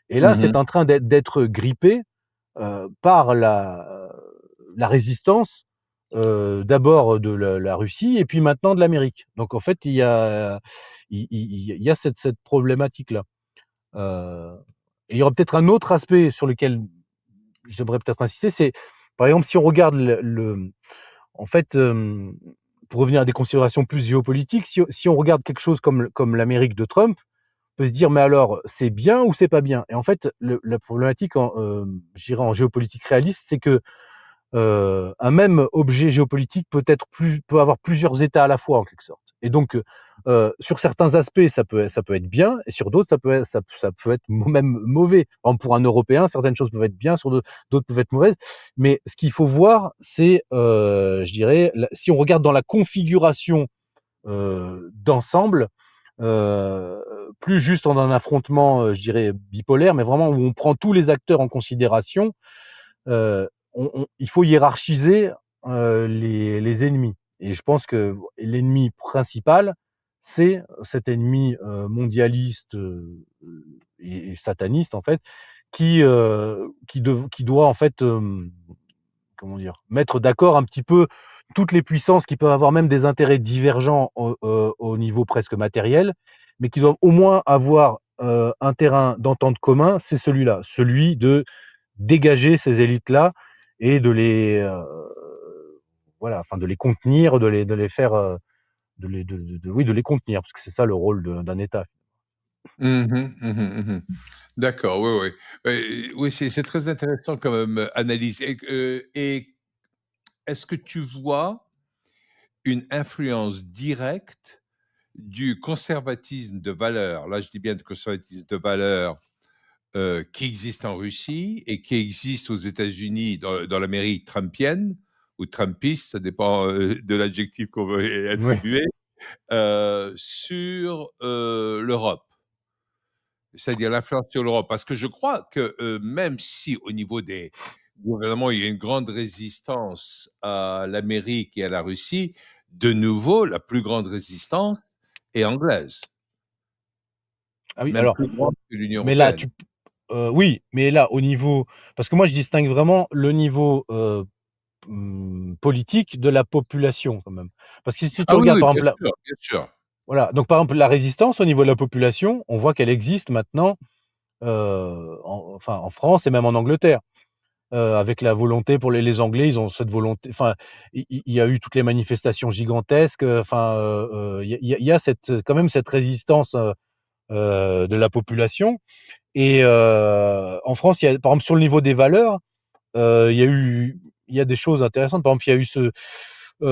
Et là, c'est Mmh. en train d'être grippé par la résistance, d'abord de la Russie et puis maintenant de l'Amérique. Donc en fait, il y a cette problématique-là. Euh, et il y aura peut-être un autre aspect sur lequel j'aimerais peut-être insister, c'est par exemple si on regarde en fait, pour revenir à des considérations plus géopolitiques, si on regarde quelque chose comme l'Amérique de Trump, on peut se dire mais alors c'est bien ou c'est pas bien? Et en fait, la problématique je dirais en géopolitique réaliste, c'est que un même objet géopolitique peut avoir plusieurs états à la fois en quelque sorte. Et donc, sur certains aspects, ça peut être bien, et sur d'autres, ça peut être même mauvais. Par exemple, pour un Européen, certaines choses peuvent être bien, sur d'autres peuvent être mauvaises. Mais ce qu'il faut voir, c'est, je dirais, si on regarde dans la configuration d'ensemble, plus juste en un affrontement, je dirais, bipolaire, mais vraiment où on prend tous les acteurs en considération, il faut hiérarchiser les ennemis. Et je pense que l'ennemi principal, c'est cet ennemi mondialiste et sataniste, en fait, qui doit, en fait, comment dire, mettre d'accord un petit peu toutes les puissances qui peuvent avoir même des intérêts divergents au niveau presque matériel, mais qui doivent au moins avoir un terrain d'entente commun, c'est celui-là, celui de dégager ces élites-là et voilà, enfin de les contenir, de les faire, oui, de les contenir, parce que c'est ça le rôle d'un État. Mmh mh. Mmh mh. D'accord, oui, oui. Oui, c'est très intéressant comme analyse et est-ce que tu vois une influence directe du conservatisme de valeurs, là je dis bien de conservatisme de valeurs, qui existe en Russie et qui existe aux États-Unis dans l'Amérique trumpienne ou trumpiste, ça dépend, de l'adjectif qu'on veut Oui. attribuer, sur, l'Europe? C'est-à-dire l'influence sur l'Europe. Parce que je crois que, même si au niveau des gouvernements, il y a une grande résistance à l'Amérique et à la Russie, de nouveau, la plus grande résistance est anglaise, Ah oui, même alors, plus grande que l'Union mais là, européenne. oui, mais là, au niveau, parce que moi, je distingue vraiment le niveau politique de la population quand même. Parce que si tu Ah oui, regardes, oui, par bien exemple, sûr, bien sûr. voilà, donc par exemple, la résistance au niveau de la population, on voit qu'elle existe maintenant, enfin, en France et même en Angleterre. Avec la volonté pour les Anglais, ils ont cette volonté, enfin, il y a eu toutes les manifestations gigantesques, enfin, il y a quand même cette résistance, de la population. Et en France, il y a par exemple sur le niveau des valeurs, il y a des choses intéressantes. Par exemple, il y a eu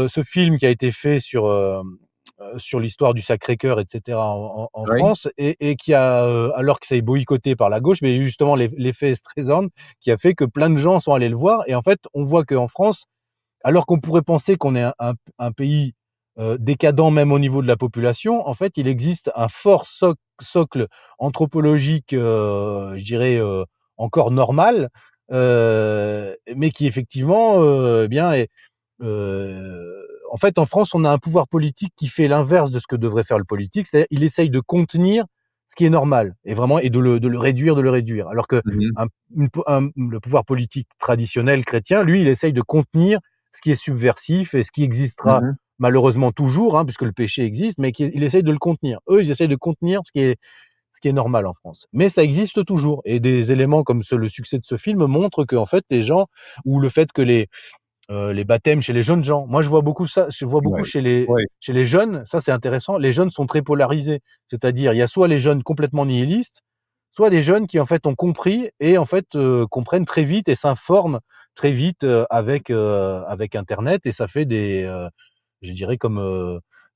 ce film qui a été fait sur l'histoire du Sacré-Cœur, et cetera, en Oui. France, et qui a, alors que ça est boycotté par la gauche, mais justement l'effet Streisand qui a fait que plein de gens sont allés le voir. Et en fait, on voit qu'en France, alors qu'on pourrait penser qu'on est un pays décadent même au niveau de la population, en fait, il existe un fort socle anthropologique, je dirais, encore normal, mais qui effectivement, eh bien, en fait, en France, on a un pouvoir politique qui fait l'inverse de ce que devrait faire le politique, c'est-à-dire il essaye de contenir ce qui est normal et vraiment, et de le réduire, de le réduire. Alors que Mmh mh. le pouvoir politique traditionnel chrétien, lui, il essaye de contenir ce qui est subversif et ce qui existera Mmh. malheureusement toujours, hein, puisque le péché existe, mais il essaye de le contenir. Eux, ils essayent de contenir ce qui est normal en France. Mais ça existe toujours. Et des éléments comme le succès de ce film montrent que, en fait, les gens, ou le fait que les baptêmes chez les jeunes gens. Moi, je vois beaucoup ça. Je vois beaucoup Ouais. chez les Ouais. chez les jeunes. Ça, c'est intéressant. Les jeunes sont très polarisés. C'est-à-dire, il y a soit les jeunes complètement nihilistes, soit les jeunes qui en fait ont compris et en fait comprennent très vite et s'informent très vite avec Internet, et ça fait je dirais comme,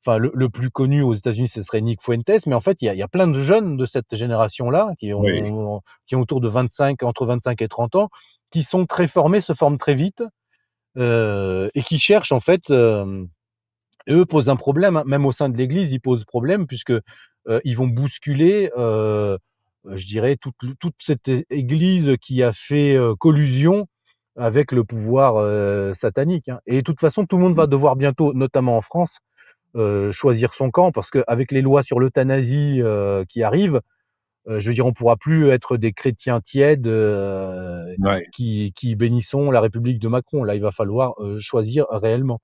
enfin le plus connu aux États-Unis, ce serait Nick Fuentes, mais en fait il y a plein de jeunes de cette génération-là Oui. qui ont autour de 25, entre 25 et 30 ans, qui sont très formés, se forment très vite, et qui cherchent en fait. Eux posent un problème, hein. Même au sein de l'Église, ils posent problème puisque ils vont bousculer, je dirais, toute cette Église qui a fait collusion avec le pouvoir satanique, hein. Et de toute façon, tout le monde va devoir bientôt, notamment en France, choisir son camp, parce qu'avec les lois sur l'euthanasie qui arrivent, je veux dire, on pourra plus être des chrétiens tièdes Ouais. qui bénissons la République de Macron. Là, il va falloir choisir réellement.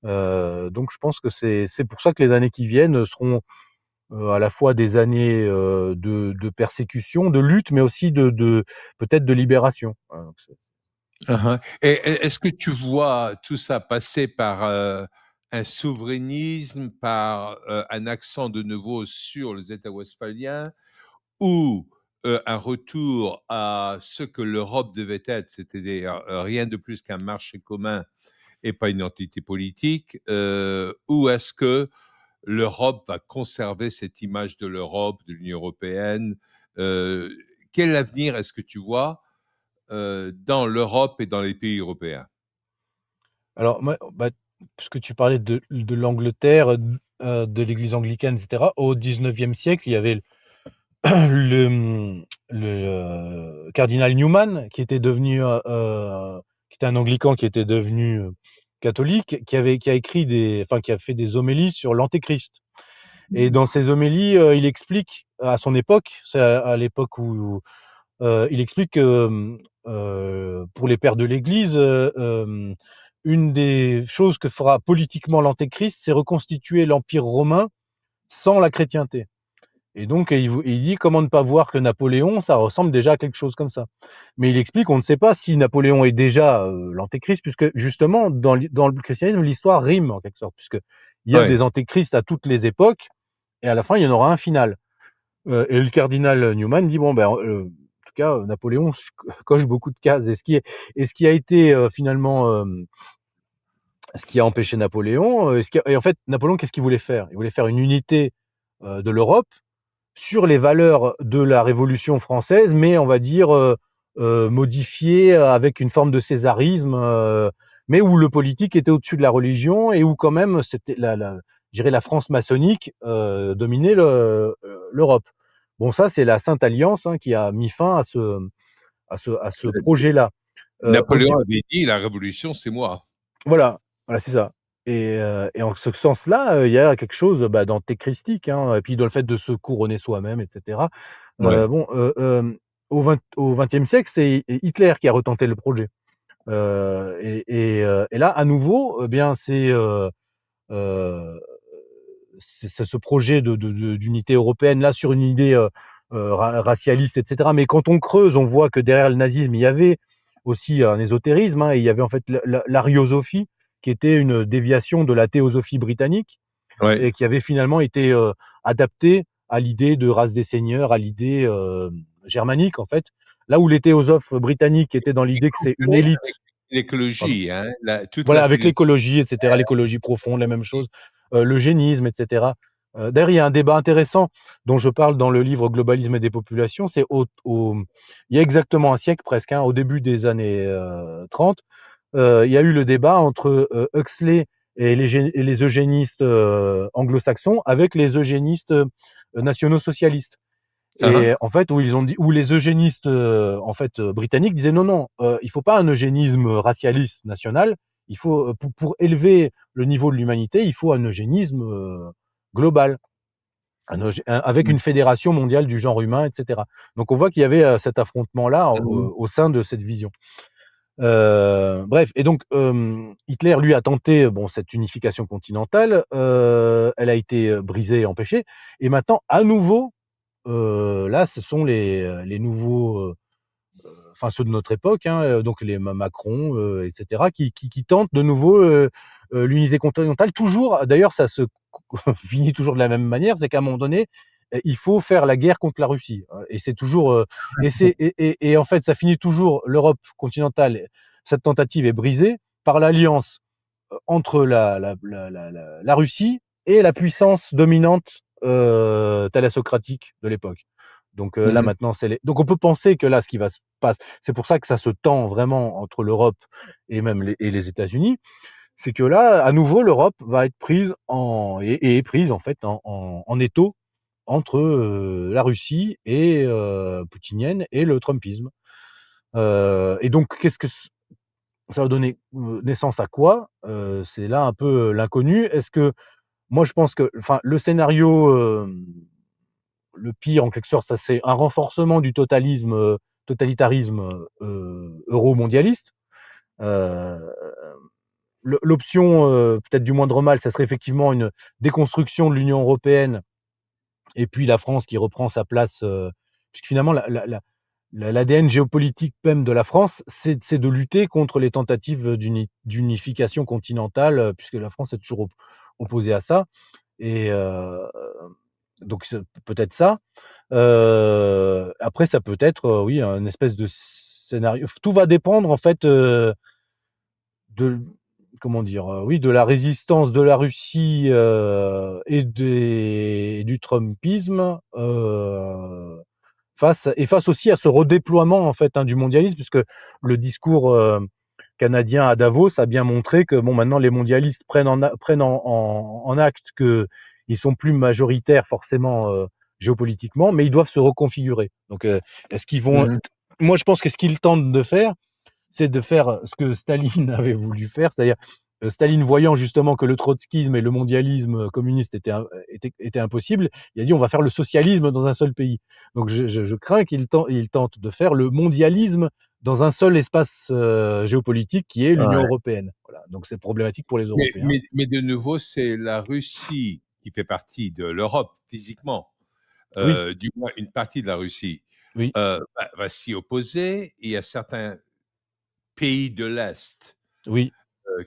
Donc je pense que c'est pour ça que les années qui viennent seront à la fois des années de persécution, de lutte, mais aussi de peut-être de libération. Donc Mmh. Et est-ce que tu vois tout ça passer par, un souverainisme, par, un accent de nouveau sur les États westphaliens ou, un retour à ce que l'Europe devait être, c'est-à-dire, rien de plus qu'un marché commun et pas une entité politique, ou est-ce que l'Europe va conserver cette image de l'Europe, de l'Union européenne? Heu, Quel avenir est-ce que tu vois, dans l'Europe et dans les pays européens? alors moi, bah, puisque tu parlais de l'Angleterre, de l'Église anglicane, et cetera, au 19e siècle, il y avait le, cardinal Newman qui était devenu, qui était un anglican qui était devenu, catholique, qui a écrit qui a fait des homélies sur l'Antéchrist. Et dans ses homélies, il explique à son époque, c'est à l'époque où, il explique que, pour les pères de l'Église, une des choses que fera politiquement l'Antéchrist, c'est reconstituer l'Empire romain sans la chrétienté. Et donc il dit: «Comment ne pas voir que Napoléon, ça ressemble déjà à quelque chose comme ça?» Mais il explique, on ne sait pas si Napoléon est déjà, l'Antéchrist, puisque justement dans le christianisme, l'histoire rime en quelque sorte, puisqu'il y a Ouais. des antéchrists à toutes les époques, et à la fin, il y en aura un final. Et le cardinal Newman dit: «Bon, ben, en tout cas, Napoléon coche beaucoup de cases», et ce qui a été, finalement, ce qui a empêché Napoléon, et en fait, Napoléon, qu'est-ce qu'il voulait faire? Il voulait faire une unité, de l'Europe sur les valeurs de la Révolution française, mais on va dire, modifiées, avec une forme de césarisme, mais où le politique était au-dessus de la religion, et où quand même c'était je dirais la France maçonnique dominait l'Europe. Bon, ça, c'est la Sainte Alliance, hein, qui a mis fin à ce projet-là. Au Napoléon du avait dit: «La révolution, c'est moi». Voilà, voilà, c'est ça. Et en ce sens-là, il y a quelque chose, bah, d'antéchristique, hein, et puis dans le fait de se couronner soi-même, et cetera. Ouais. Bon, au 20e siècle, c'est Hitler qui a retenté le projet. Et là, à nouveau, eh bien, c'est ce projet d'unité européenne, là, sur une idée, racialiste, et cetera. Mais quand on creuse, on voit que derrière le nazisme, il y avait aussi un ésotérisme, hein, et il y avait en fait l'ariosophie, qui était une déviation de la théosophie britannique, Ouais. et qui avait finalement été adaptée à l'idée de race des seigneurs, à l'idée germanique, en fait. Là où les théosophes britanniques étaient dans l'idée que c'est une Avec élite. Pardon. l'écologie, hein, toute Voilà, la avec philosophie. l'écologie, et cetera, l'écologie profonde, la même chose, l'eugénisme, et cetera. D'ailleurs, il y a un débat intéressant dont je parle dans le livre «Globalisme et dépopulation», c'est il y a exactement un siècle presque, hein, au début des années 30, il y a eu le débat entre, Huxley et les eugénistes, anglo-saxons, avec les eugénistes, nationaux-socialistes. Hein, Et hein. en fait, où les eugénistes, en fait, britanniques disaient: «Non, non, il faut pas un eugénisme racialiste national. Il faut, pour élever le niveau de l'humanité, il faut un eugénisme, global, avec une fédération mondiale du genre humain», et cetera. Donc on voit qu'il y avait, cet affrontement-là Mmh. au sein de cette vision. Bref, et donc, Hitler, lui, a tenté, bon, cette unification continentale, elle a été, brisée et empêchée, et maintenant, à nouveau, là, ce sont les nouveaux, enfin ceux de notre époque, hein, donc les Macron, et cetera, qui tentent de nouveau, l'unité continentale. Toujours, d'ailleurs, ça se finit toujours de la même manière, c'est qu'à un moment donné, il faut faire la guerre contre la Russie, et c'est toujours, et en fait, ça finit toujours l'Europe continentale cette tentative est brisée par l'alliance entre la Russie et la puissance dominante thalassocratique de l'époque. Donc là Mmh. maintenant, donc on peut penser que là, ce qui va se passer, c'est pour ça que ça se tend vraiment entre l'Europe et même les États-Unis, c'est que là, à nouveau, l'Europe va être prise et est prise en fait en étau entre la Russie et poutinienne et le Trumpisme. Et donc, qu'est-ce que ça va donner naissance à quoi? C'est là un peu l'inconnu. Est-ce que moi, je pense que, enfin, le scénario le pire, en quelque sorte, ça c'est un renforcement du totalitarisme euro-mondialiste. Euh, L'option peut-être du moindre mal, ça serait effectivement une déconstruction de l'Union européenne et puis la France qui reprend sa place, puisque finalement l'ADN géopolitique même de la France, c'est de lutter contre les tentatives d'unification continentale, puisque la France est toujours opposée à ça. Et donc c'est peut-être ça. Après, ça peut être, oui, un espèce de scénario. Tout va dépendre en fait de, comment dire, oui, de la résistance de la Russie et du Trumpisme face aussi à ce redéploiement en fait du mondialisme, puisque le discours canadien à Davos a bien montré que bon, maintenant les mondialistes prennent en acte que ils sont plus majoritaires forcément géopolitiquement, mais ils doivent se reconfigurer. Donc, est-ce qu'ils vont Mmh. moi, je pense que ce qu'ils tentent de faire, c'est de faire ce que Staline avait voulu faire, c'est-à-dire Staline voyant justement que le trotskisme et le mondialisme communiste étaient impossibles, il a dit on va faire le socialisme dans un seul pays. Donc je crains qu'il tente de faire le mondialisme dans un seul espace géopolitique qui est l'Union Ouais. européenne. Voilà. Donc c'est problématique pour les Européens. Mais de nouveau, c'est la Russie qui fait partie de l'Europe physiquement, Oui, du moins une partie de la Russie, oui, va s'y opposer. Il y a certains pays de l'Est oui,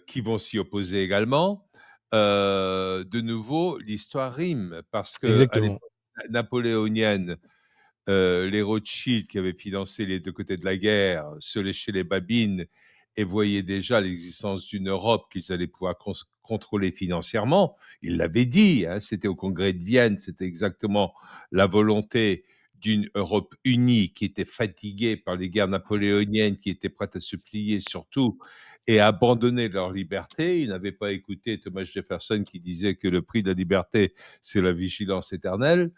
qui vont s'y opposer également. De nouveau, l'histoire rime parce que à exactement. l'époque napoléonienne, les Rothschild qui avaient financé les deux côtés de la guerre se léchaient les babines et voyaient déjà l'existence d'une Europe qu'ils allaient pouvoir contrôler financièrement. Ils l'avaient dit, hein, c'était au congrès de Vienne, c'était exactement la volonté d'une Europe unie qui était fatiguée par les guerres napoléoniennes, qui était prête à se plier surtout et à abandonner leur liberté. Ils n'avaient pas écouté Thomas Jefferson qui disait que le prix de la liberté, c'est la vigilance éternelle,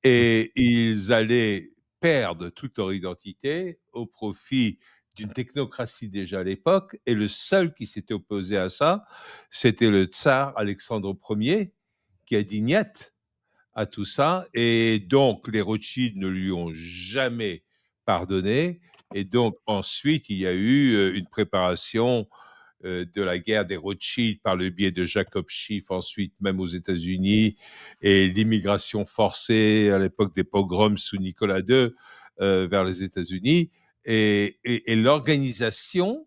et ils allaient perdre toute leur identité au profit d'une technocratie déjà à l'époque, et le seul qui s'était opposé à ça, c'était le tsar Alexandre Ier, qui a dit niet à tout ça, et donc les Rothschild ne lui ont jamais pardonné, et donc ensuite il y a eu une préparation de la guerre des Rothschild par le biais de Jacob Schiff, ensuite même aux États-Unis, et l'immigration forcée à l'époque des pogroms sous Nicolas II vers les États-Unis, et l'organisation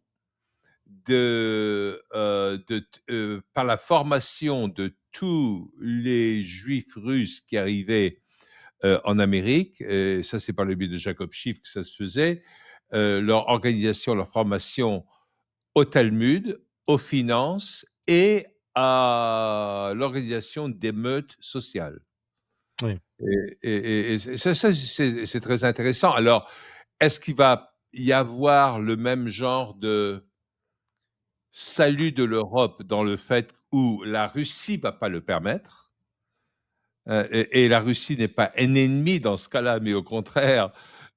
par la formation de tous les juifs russes qui arrivaient en Amérique, et ça c'est par le biais de Jacob Schiff que ça se faisait, leur organisation, leur formation au Talmud, aux finances et à l'organisation d'émeutes sociales. Oui. Et ça, c'est très intéressant. Alors, est-ce qu'il va y avoir le même genre de salut de l'Europe dans le fait où la Russie ne va pas le permettre, et la Russie n'est pas un ennemi dans ce cas-là, mais au contraire,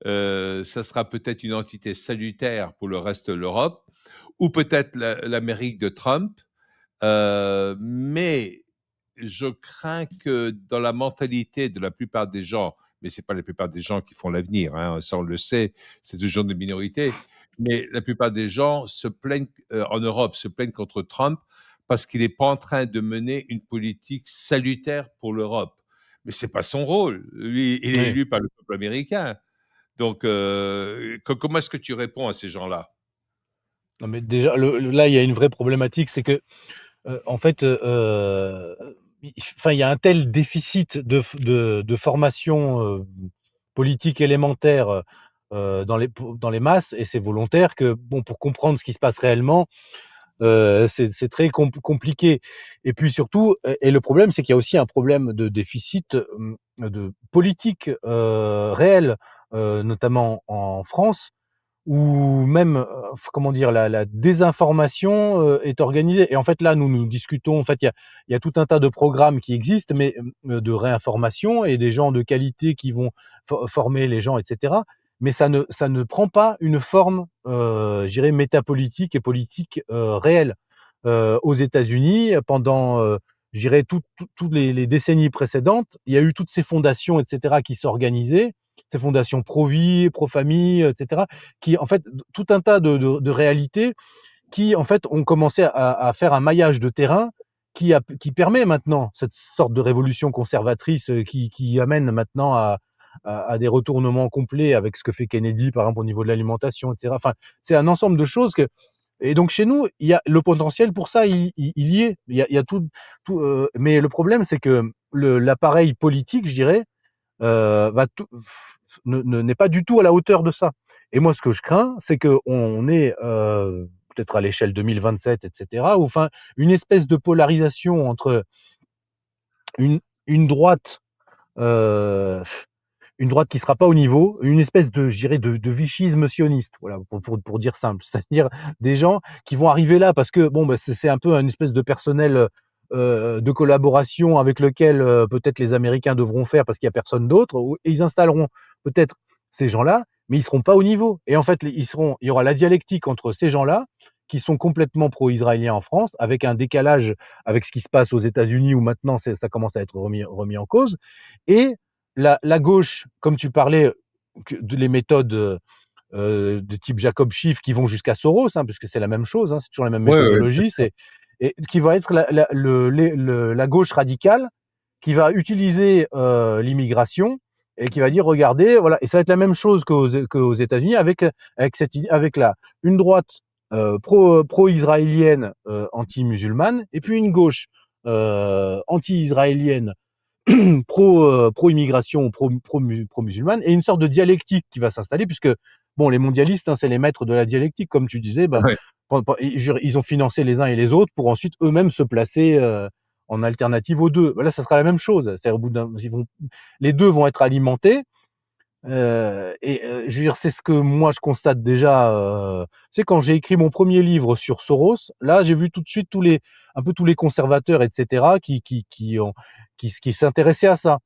ça sera peut-être une entité salutaire pour le reste de l'Europe, ou peut-être l'Amérique de Trump. Mais je crains que dans la mentalité de la plupart des gens, mais ce n'est pas la plupart des gens qui font l'avenir, hein, ça on le sait, c'est toujours des minorités, mais la plupart des gens se plaignent, en Europe, se plaignent contre Trump parce qu'il n'est pas en train de mener une politique salutaire pour l'Europe. Mais ce n'est pas son rôle. Lui, il est Oui. élu par le peuple américain. Donc, comment est-ce que tu réponds à ces gens-là? Non, mais déjà, là, il y a une vraie problématique, c'est que en fait, enfin, il y a un tel déficit de formation politique élémentaire dans les masses, et c'est volontaire, que bon, pour comprendre ce qui se passe réellement, c'est très compliqué. Et puis surtout, et le problème, c'est qu'il y a aussi un problème de déficit de politique réelle, notamment en France, où même, comment dire, la désinformation est organisée. Et en fait, là, nous discutons. En fait, il y a tout un tas de programmes qui existent, mais de réinformation, et des gens de qualité qui vont former les gens, etc. Mais ça ne prend pas une forme, je dirais, métapolitique et politique réelle. Aux États-Unis, pendant, je dirais, toutes les décennies précédentes, il y a eu toutes ces fondations, etc., qui s'organisaient, ces fondations pro-vie, pro-famille, etc., qui, en fait, tout un tas de réalités qui, en fait, ont commencé à faire un maillage de terrain qui permet maintenant cette sorte de révolution conservatrice, qui amène maintenant à des retournements complets avec ce que fait Kennedy, par exemple, au niveau de l'alimentation, etc. Enfin, c'est un ensemble de choses que. Et donc chez nous, il y a le potentiel pour ça, il y est. Il y a tout. Mais le problème, c'est que l'appareil politique, je dirais, va tout, n'est pas du tout à la hauteur de ça. Et moi, ce que je crains, c'est qu'on est peut-être à l'échelle 2027, etc., ou enfin une espèce de polarisation entre une droite, euh, une droite qui sera pas au niveau, une espèce de, je dirais, de vichisme sioniste, voilà, pour dire simple, c'est-à-dire des gens qui vont arriver là parce que bon, bah, c'est un peu une espèce de personnel de collaboration avec lequel peut-être les Américains devront faire parce qu'il y a personne d'autre, et ils installeront peut-être ces gens-là, mais ils seront pas au niveau. Et en fait, il y aura la dialectique entre ces gens-là qui sont complètement pro-israéliens en France, avec un décalage avec ce qui se passe aux États-Unis, où maintenant ça commence à être remis en cause, et la gauche, comme tu parlais, les méthodes de type Jacob Schiff qui vont jusqu'à Soros, hein, parce que c'est la même chose, hein, c'est toujours la même Ouais, ouais, bien méthodologie, sûr. et qui va être la gauche radicale qui va utiliser l'immigration et qui va dire regardez, voilà, et ça va être la même chose qu'aux États-Unis avec une droite pro-israélienne anti-musulmane, et puis une gauche anti-israélienne pro-immigration, pro-musulmane, et une sorte de dialectique qui va s'installer, puisque bon, les mondialistes, hein, c'est les maîtres de la dialectique, comme tu disais, bah, Ouais. ils ont financé les uns et les autres pour ensuite eux-mêmes se placer en alternative aux deux. Là, ça sera la même chose. C'est au bout les deux vont être alimentés. Je veux dire, c'est ce que moi je constate déjà. Tu sais, quand j'ai écrit mon premier livre sur Soros, là, j'ai vu tout de suite un peu tous les conservateurs, etc., qui s'intéressaient à ça.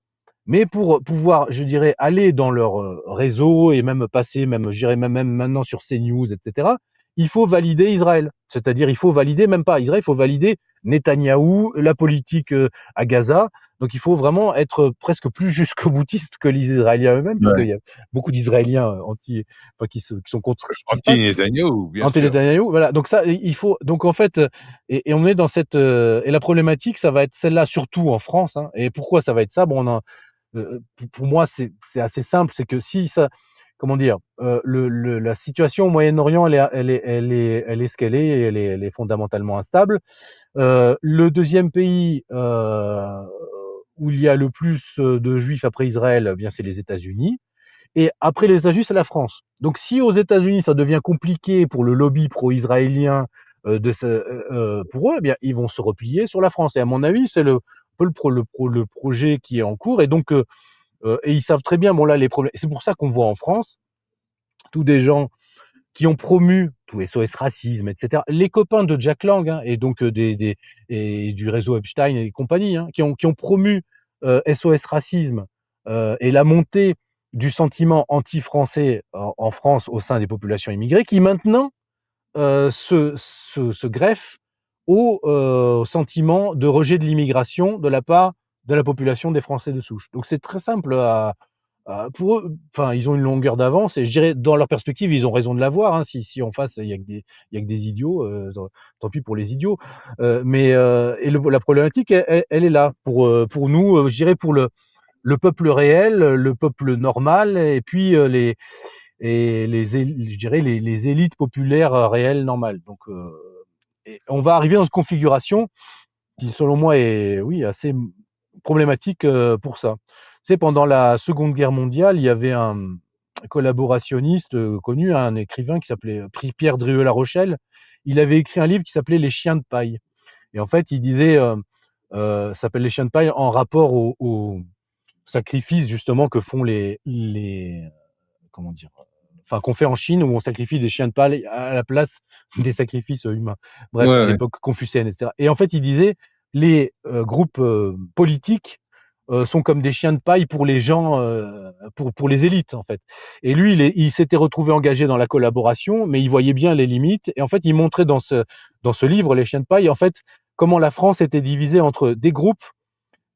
Mais pour pouvoir, je dirais, aller dans leur réseau et même passer, même, je dirais, même maintenant sur CNews, etc., il faut valider Israël. C'est-à-dire, il faut valider, même pas Israël, il faut valider Netanyahou, la politique à Gaza. Donc, il faut vraiment être presque plus jusqu'au boutiste que les Israéliens eux-mêmes, puisqu'il Ouais. y a beaucoup d'Israéliens qui sont contre ce qui se passe. Anti-Netanyahou, bien sûr. Anti-Netanyahou, voilà. Donc ça, il faut. Donc en fait, et on est dans cette. Et la problématique, ça va être celle-là, surtout en France, hein. Et pourquoi ça va être ça? Bon, pour moi, c'est assez simple, c'est que si ça, comment dire, la situation au Moyen-Orient, elle est ce qu'elle est, et elle est fondamentalement instable. Le deuxième pays où il y a le plus de juifs après Israël, eh bien c'est les États-Unis. Et après les États-Unis, c'est la France. Donc si aux États-Unis, ça devient compliqué pour le lobby pro-israélien pour eux, eh bien, ils vont se replier sur la France. Et à mon avis, c'est un peu le projet qui est en cours. Et donc, et ils savent très bien, bon là, les problèmes. C'est pour ça qu'on voit en France tous des gens qui ont promu tout SOS Racisme, etc. Les copains de Jack Lang, hein, et donc et du réseau Epstein et compagnie, hein, qui ont promu SOS Racisme et la montée du sentiment anti-français en France au sein des populations immigrées, qui maintenant se greffent au sentiment de rejet de l'immigration de la part de la population des Français de souche. Donc c'est très simple pour eux. Enfin, ils ont une longueur d'avance, et je dirais, dans leur perspective, ils ont raison de l'avoir, hein. Si en face, il y a que des idiots, tant pis pour les idiots. La problématique, elle est là pour nous, je dirais, pour le peuple réel, le peuple normal, et puis je dirais les élites populaires réelles normales. Donc, et on va arriver dans une configuration qui, selon moi, est, oui, assez problématique pour ça. Tu sais, pendant la Seconde Guerre mondiale, il y avait collaborationniste connu, un écrivain qui s'appelait Pierre Drieux-La Rochelle. Il avait écrit un livre qui s'appelait Les chiens de paille. Et en fait, il disait, ça s'appelle Les chiens de paille en rapport au sacrifice justement que font comment dire, enfin qu'on fait en Chine où on sacrifie des chiens de paille à la place des sacrifices humains. Ouais, Bref, à ouais. l'époque confucéenne, etc. Et en fait, il disait les groupes politiques sont comme des chiens de paille pour les gens, pour les élites en fait. Et lui, il s'était retrouvé engagé dans la collaboration, mais il voyait bien les limites. Et en fait, il montrait dans ce livre, Les chiens de paille, en fait, comment la France était divisée entre des groupes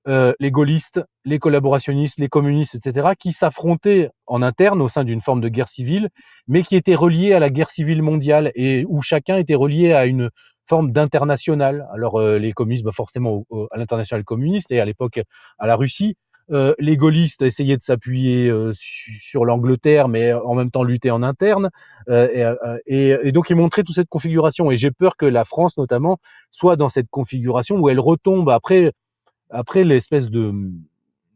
les gaullistes, les collaborationnistes, les communistes, etc., qui s'affrontaient en interne au sein d'une forme de guerre civile, mais qui étaient reliés à la guerre civile mondiale et où chacun était relié à une forme d'international. Alors les communistes, bah, forcément à l'international communiste et à l'époque à la Russie. Les gaullistes essayaient de s'appuyer sur l'Angleterre, mais en même temps lutter en interne. Et donc ils montraient toute cette configuration. Et j'ai peur que la France, notamment, soit dans cette configuration où elle retombe après l'espèce de,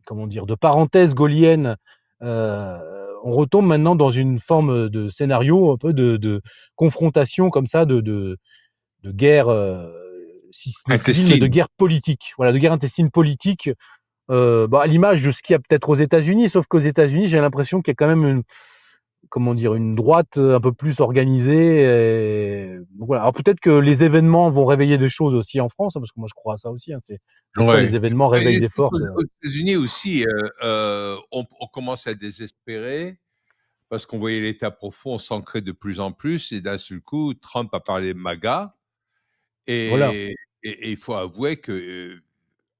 comment dire, de parenthèse gaullienne, on retombe maintenant dans une forme de scénario un peu de confrontation comme ça, de guerre, si ce n'est civile, de Intestine. guerre politique. Voilà, de guerre intestine politique, bah, à l'image de ce qu'il y a peut-être aux États-Unis, sauf qu'aux États-Unis, j'ai l'impression qu'il y a quand même comment dire, une droite un peu plus organisée. Donc voilà. Alors peut-être que les événements vont réveiller des choses aussi en France, hein, parce que moi je crois à ça aussi. Hein, des fois, les Ouais. événements Mais réveillent des écoute, forces. aux États-Unis aussi, on commence à désespérer parce qu'on voyait l'État profond s'ancrer de plus en plus et d'un seul coup, Trump a parlé MAGA Voilà. et il faut avouer que,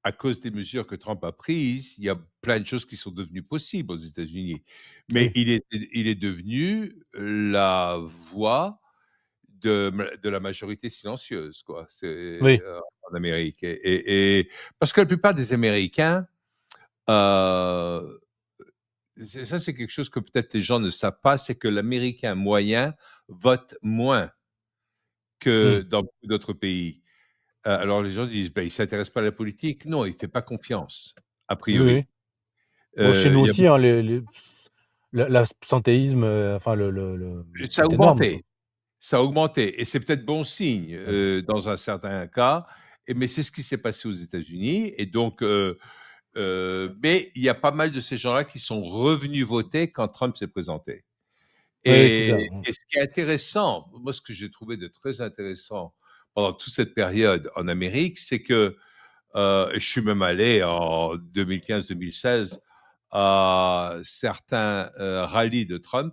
à cause des mesures que Trump a prises, il y a plein de choses qui sont devenues possibles aux États-Unis. Mais Oui, il est devenu la voix de la majorité silencieuse, quoi. C'est oui. en Amérique. Et parce que la plupart des Américains, euh, ça c'est quelque chose que peut-être les gens ne savent pas, c'est que l'Américain moyen vote moins que Hmm. dans beaucoup d'autres pays. Alors les gens disent, ben, il ne s'intéresse pas à la politique. Non, il ne fait pas confiance, a Oui, oui. priori. Bon, chez nous Il y a aussi, hein, l'absentéisme, enfin, Ça a est énorme, quoi. augmenté. Ça a augmenté et c'est peut-être bon signe, Ouais. dans un certain cas mais c'est ce qui s'est passé aux États-Unis et donc mais il y a pas mal de ces gens-là qui sont revenus voter quand Trump s'est présenté Oui, c'est ça. et ce qui est intéressant, moi, ce que j'ai trouvé de très intéressant pendant toute cette période en Amérique, c'est que, je suis même allé en 2015-2016 à certains, rallyes de Trump.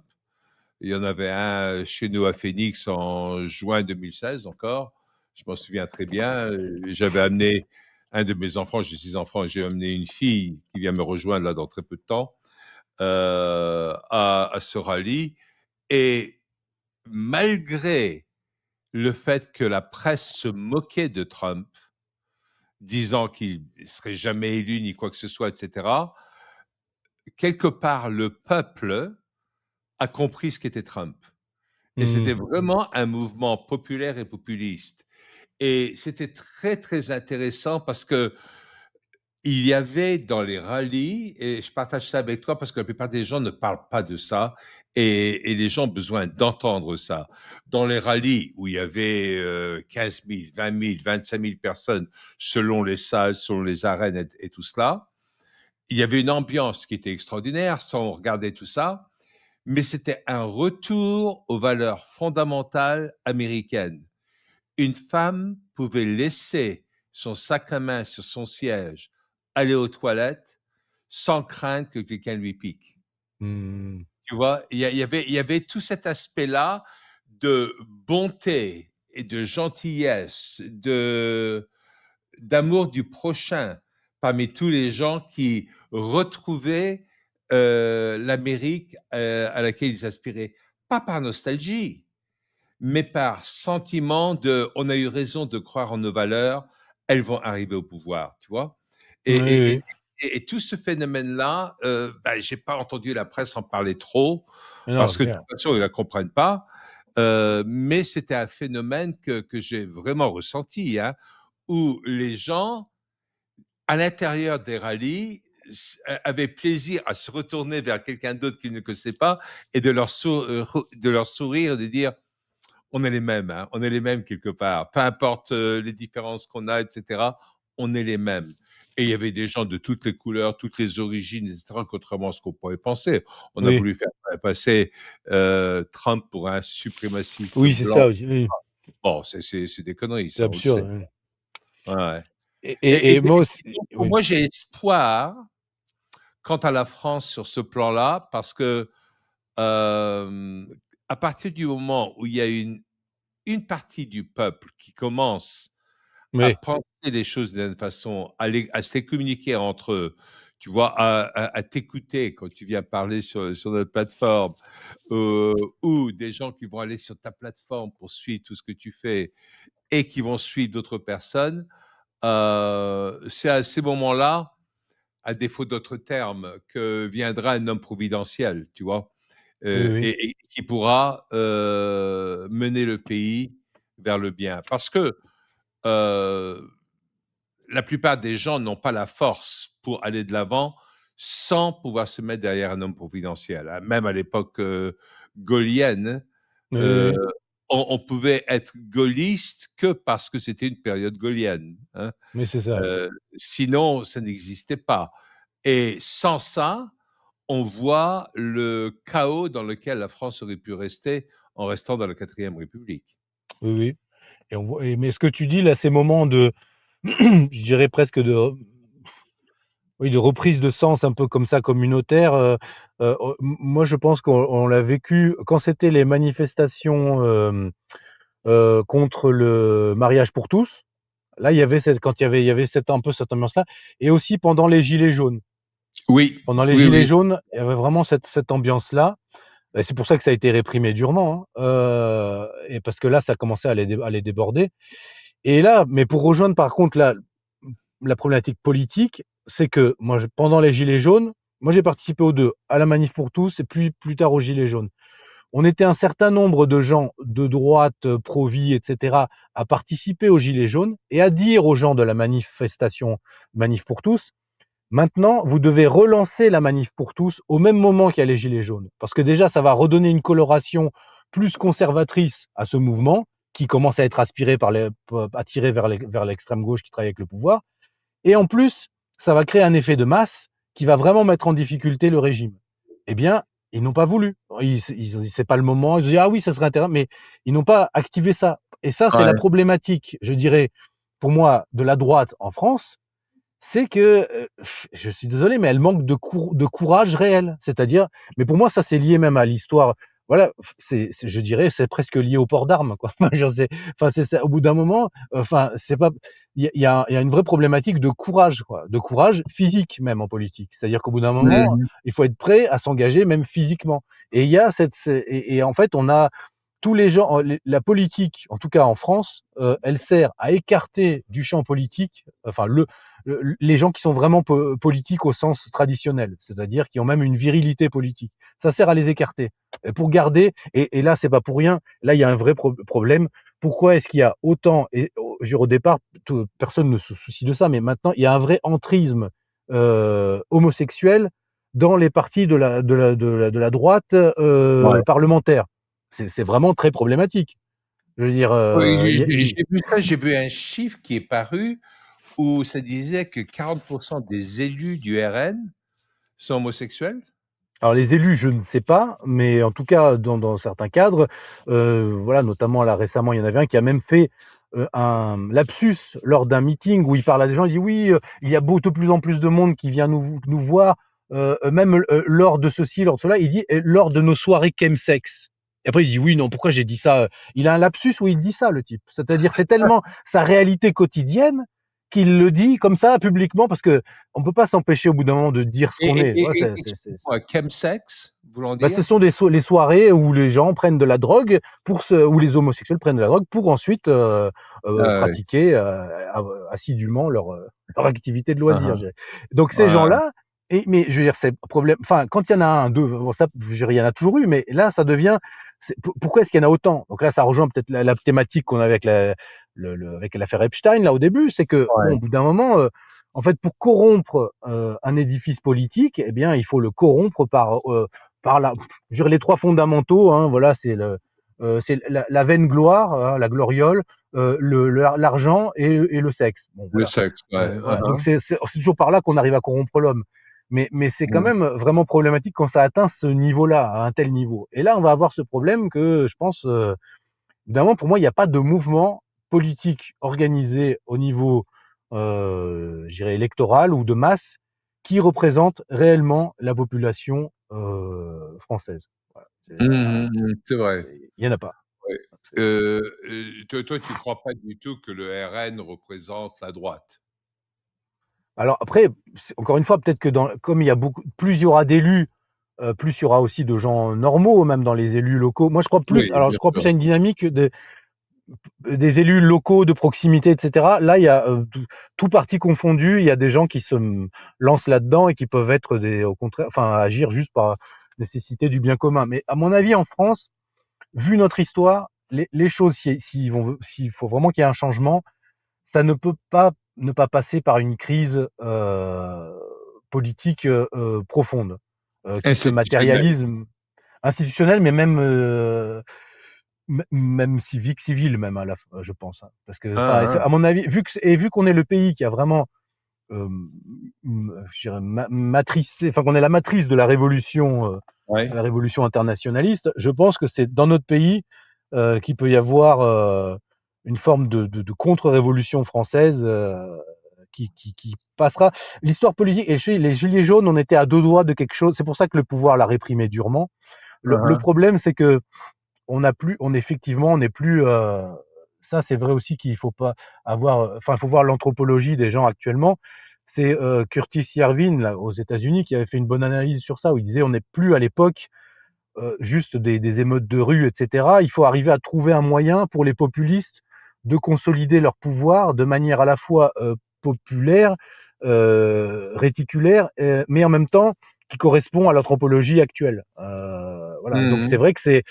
Il y en avait un chez nous à Phoenix en juin 2016 encore. Je m'en souviens très bien. J'avais amené un de mes enfants, j'ai 6 enfants, j'ai amené une fille qui vient me rejoindre là dans très peu de temps à ce rallye. Et malgré le fait que la presse se moquait de Trump, disant qu'il ne serait jamais élu ni quoi que ce soit, etc., quelque part, le peuple a compris ce qu'était Trump. Et c'était Hmm. vraiment un mouvement populaire et populiste. Et c'était très, très intéressant parce que il y avait dans les rallyes, et je partage ça avec toi parce que la plupart des gens ne parlent pas de ça et les gens ont besoin d'entendre ça. Dans les rallyes où il y avait 15 000, 20 000, 25 000 personnes selon les salles, selon les arènes et tout cela, il y avait une ambiance qui était extraordinaire, sans regarder tout ça, mais c'était un retour aux valeurs fondamentales américaines. Une femme pouvait laisser son sac à main sur son siège, aller aux toilettes, sans craindre que quelqu'un lui pique. Hmm. Tu vois, il y avait tout cet aspect-là de bonté et de gentillesse, d'amour du prochain parmi tous les gens qui retrouvaient l'Amérique à laquelle ils aspiraient. Pas par nostalgie, mais par sentiment de on a eu raison de croire en nos valeurs, elles vont arriver au pouvoir, tu vois? Et, Oui, et, et, oui. et tout ce phénomène-là, ben, j'ai pas entendu la presse en parler trop, Mais non, parce c'est que de clair. toute façon, ils ne la comprennent pas. Mais c'était un phénomène que j'ai vraiment ressenti, hein, où les gens, à l'intérieur des rallyes, avaient plaisir à se retourner vers quelqu'un d'autre qu'ils ne connaissaient pas et de leur sourire, de dire on est les mêmes, hein, on est les mêmes quelque part. Peu importe les différences qu'on a, etc., on est les mêmes. Et il y avait des gens de toutes les couleurs, toutes les origines, etc., contrairement à ce qu'on pourrait penser. On a Oui, voulu faire passer Trump pour un suprémaciste oui, c'est blanc. ça aussi, oui, Bon, c'est des conneries, c'est ça, on le absurde, sait. oui. Ouais, ouais. Et Et, et et moi aussi donc, pour oui, moi, j'ai espoir quant à la France sur ce plan-là, parce que à partir du moment où il y a une partie du peuple qui commence à oui, penser les choses d'une façon, à se les communiquer entre eux, tu vois, à t'écouter quand tu viens parler sur notre plateforme, ou des gens qui vont aller sur ta plateforme pour suivre tout ce que tu fais et qui vont suivre d'autres personnes, c'est à ces moments-là, à défaut d'autres termes, que viendra un homme providentiel, tu vois, oui, oui, et qui pourra mener le pays vers le bien. Parce que euh, la plupart des gens n'ont pas la force pour aller de l'avant sans pouvoir se mettre derrière un homme providentiel, hein. Même à l'époque gaulienne, oui, euh, oui, on pouvait être gaulliste que parce que c'était une période gaulienne, hein. mais c'est ça. Sinon, ça n'existait pas. Et sans ça, on voit le chaos dans lequel la France aurait pu rester en restant dans la quatrième République. Oui, oui, et on voit mais ce que tu dis là, ces moments de je dirais presque de oui, de reprise de sens un peu comme ça communautaire, moi je pense qu'on l'a vécu quand c'était les manifestations, contre le mariage pour tous. Là, il y avait cette quand il y avait cette un peu cette ambiance-là et aussi pendant les gilets jaunes. Oui, Pendant les oui, gilets oui. jaunes, il y avait vraiment cette ambiance-là et c'est pour ça que ça a été réprimé durement, hein, et parce que là, ça commençait à les déborder et là mais pour rejoindre par contre la problématique politique, c'est que moi, pendant les gilets jaunes, moi j'ai participé aux deux, à la manif pour tous et puis plus tard aux gilets jaunes. On était un certain nombre de gens de droite, pro-vie, etc., à participer aux gilets jaunes et à dire aux gens de la manifestation Manif pour tous, maintenant, vous devez relancer la Manif pour tous au même moment qu'il y a les gilets jaunes. Parce que déjà, ça va redonner une coloration plus conservatrice à ce mouvement qui commence à être aspiré attiré vers l'extrême gauche qui travaille avec le pouvoir. Et en plus, ça va créer un effet de masse qui va vraiment mettre en difficulté le régime. Eh bien, ils n'ont pas voulu. C'est pas le moment. Ils ont dit ah oui, ça serait intéressant, mais ils n'ont pas activé ça. Et ça, c'est la Ouais. problématique, je dirais, pour moi, de la droite en France, c'est que, je suis désolé, mais elle manque de courage réel. C'est-à-dire, mais pour moi, ça, c'est lié même à l'histoire. Voilà, je dirais, c'est presque lié au port d'armes, quoi. Je sais, enfin, c'est ça. Au bout d'un moment, enfin, c'est pas. Il y a une vraie problématique de courage, quoi, de courage physique même en politique. C'est-à-dire qu'au bout d'un moment, Mhm. il faut être prêt à s'engager même physiquement. Et il y a et en fait, on a tous les gens, la politique, en tout cas en France, elle sert à écarter du champ politique, enfin les gens qui sont vraiment politiques au sens traditionnel, c'est-à-dire qui ont même une virilité politique. Ça sert à les écarter. Et pour garder, et là, c'est pas pour rien, là, il y a un vrai problème. Pourquoi est-ce qu'il y a autant, et au départ, personne ne se soucie de ça, mais maintenant, il y a un vrai entrisme homosexuel dans les partis de la droite Ouais. parlementaire. C'est vraiment très problématique. Je veux dire, Oui, j'ai vu ça, j'ai vu un chiffre qui est paru où ça disait que 40% des élus du RN sont homosexuels. alors les élus, je ne sais pas, mais en tout cas dans certains cadres, voilà, notamment là récemment, il y en avait un qui a même fait un lapsus lors d'un meeting où il parle à des gens, il dit oui, il y a de plus en plus de monde qui vient nous voir, même lors de ceci, lors de cela, il dit lors de nos soirées chemsex. Et après il dit oui, non, pourquoi j'ai dit ça? Il a un lapsus où il dit ça, le type. C'est-à-dire c'est tellement sa réalité quotidienne qu'il le dit comme ça publiquement parce que on peut pas s'empêcher au bout d'un moment de dire ce qu'on est. Voilà, Explique-moi, chemsex, voulant bah, ce dire? sont les soirées où les gens prennent de la drogue où les homosexuels prennent de la drogue pour ensuite Ah ouais. pratiquer assidûment leur activité de Ah loisir. ah. Donc ces Ouais. gens-là, mais je veux dire, c'est problème. Enfin, quand il y en a un, deux, bon, ça, je veux dire, il y en a toujours eu, mais là, ça devient. Pourquoi est-ce qu'il y en a autant? Donc là, ça rejoint peut-être la thématique qu'on avait avec avec l'affaire Epstein là au début, c'est que bon, Ouais. au bout d'un moment, en fait, pour corrompre un édifice politique, eh bien, il faut le corrompre par je veux dire, les trois fondamentaux. Hein, voilà, c'est la vaine gloire, hein, la gloriole, l'argent et le sexe. Bon, Le voilà. sexe, ouais. Voilà. Donc c'est toujours par là qu'on arrive à corrompre l'homme. Mais c'est quand Mmh. même vraiment problématique quand ça atteint ce niveau-là, à un tel niveau. Et là, on va avoir ce problème que je pense, évidemment, pour moi, il n'y a pas de mouvement politique organisé au niveau, je dirais, électoral ou de masse qui représente réellement la population française. Voilà. Mmh mh, mmh. C'est vrai, Il n'y en a pas. ouais. C'est- Toi, tu crois pas du tout que le RN représente la droite? Alors après, encore une fois, peut-être que comme il y a plus il y aura d'élus, plus il y aura aussi de gens normaux, même dans les élus locaux. Moi, Oui, je bien crois sûr. plus à une dynamique des élus locaux de proximité, et cetera. Là, il y a, tout parti confondu, il y a des gens qui lancent là-dedans et qui peuvent être au contraire, enfin, agir juste par nécessité du bien commun. Mais à mon avis, en France, vu notre histoire, les choses, s'il faut vraiment qu'il y ait un changement, ça ne peut pas ne pas passer par une crise politique profonde, qui se Institutionnel. matérialise, institutionnelle, mais même même civique, civile même je pense. Hein. Parce que, enfin, Hein, hein. à mon avis, vu qu'on est le pays qui a vraiment, euh, je dirais, matricé, enfin qu'on est la matrice de Ouais. la révolution internationaliste, je pense que c'est dans notre pays qu'il peut y avoir une forme de contre-révolution française qui passera. L'histoire politique, et les Gilets jaunes, on était à deux doigts de quelque chose. C'est pour ça que le pouvoir l'a réprimé durement. Hein, Le hein. problème, c'est que on n'est plus. Ça, c'est vrai aussi qu'il faut pas avoir. Enfin, il faut voir l'anthropologie des gens actuellement. C'est Curtis Yarvin là, aux États-Unis qui avait fait une bonne analyse sur ça, où il disait on n'est plus à l'époque juste des émeutes de rue, etc. Il faut arriver à trouver un moyen pour les populistes de consolider leur pouvoir de manière à la fois populaire, réticulaire, mais en même temps qui correspond à l'anthropologie actuelle. Voilà. Et donc Mmh c'est mh. vrai que c'est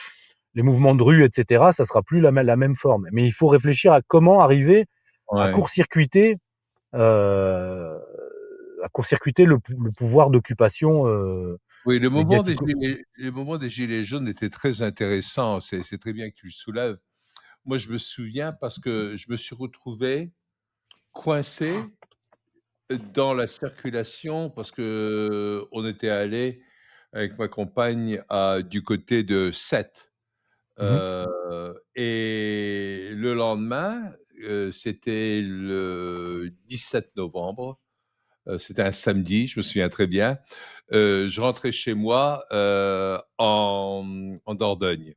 les mouvements de rue, etc. Ça sera plus la même forme. Mais il faut réfléchir à comment arriver à Ouais. court-circuiter, euh, le pouvoir d'occupation Oui, médiatico. le moment des gilets jaunes était très intéressant. C'est très bien que tu le soulèves. Moi, je me souviens parce que je me suis retrouvé coincé dans la circulation parce qu'on était allé avec ma compagne du côté de Sète. Mhm. Et le lendemain, c'était le 17 novembre, c'était un samedi, je me souviens très bien. Je rentrais chez moi en Dordogne.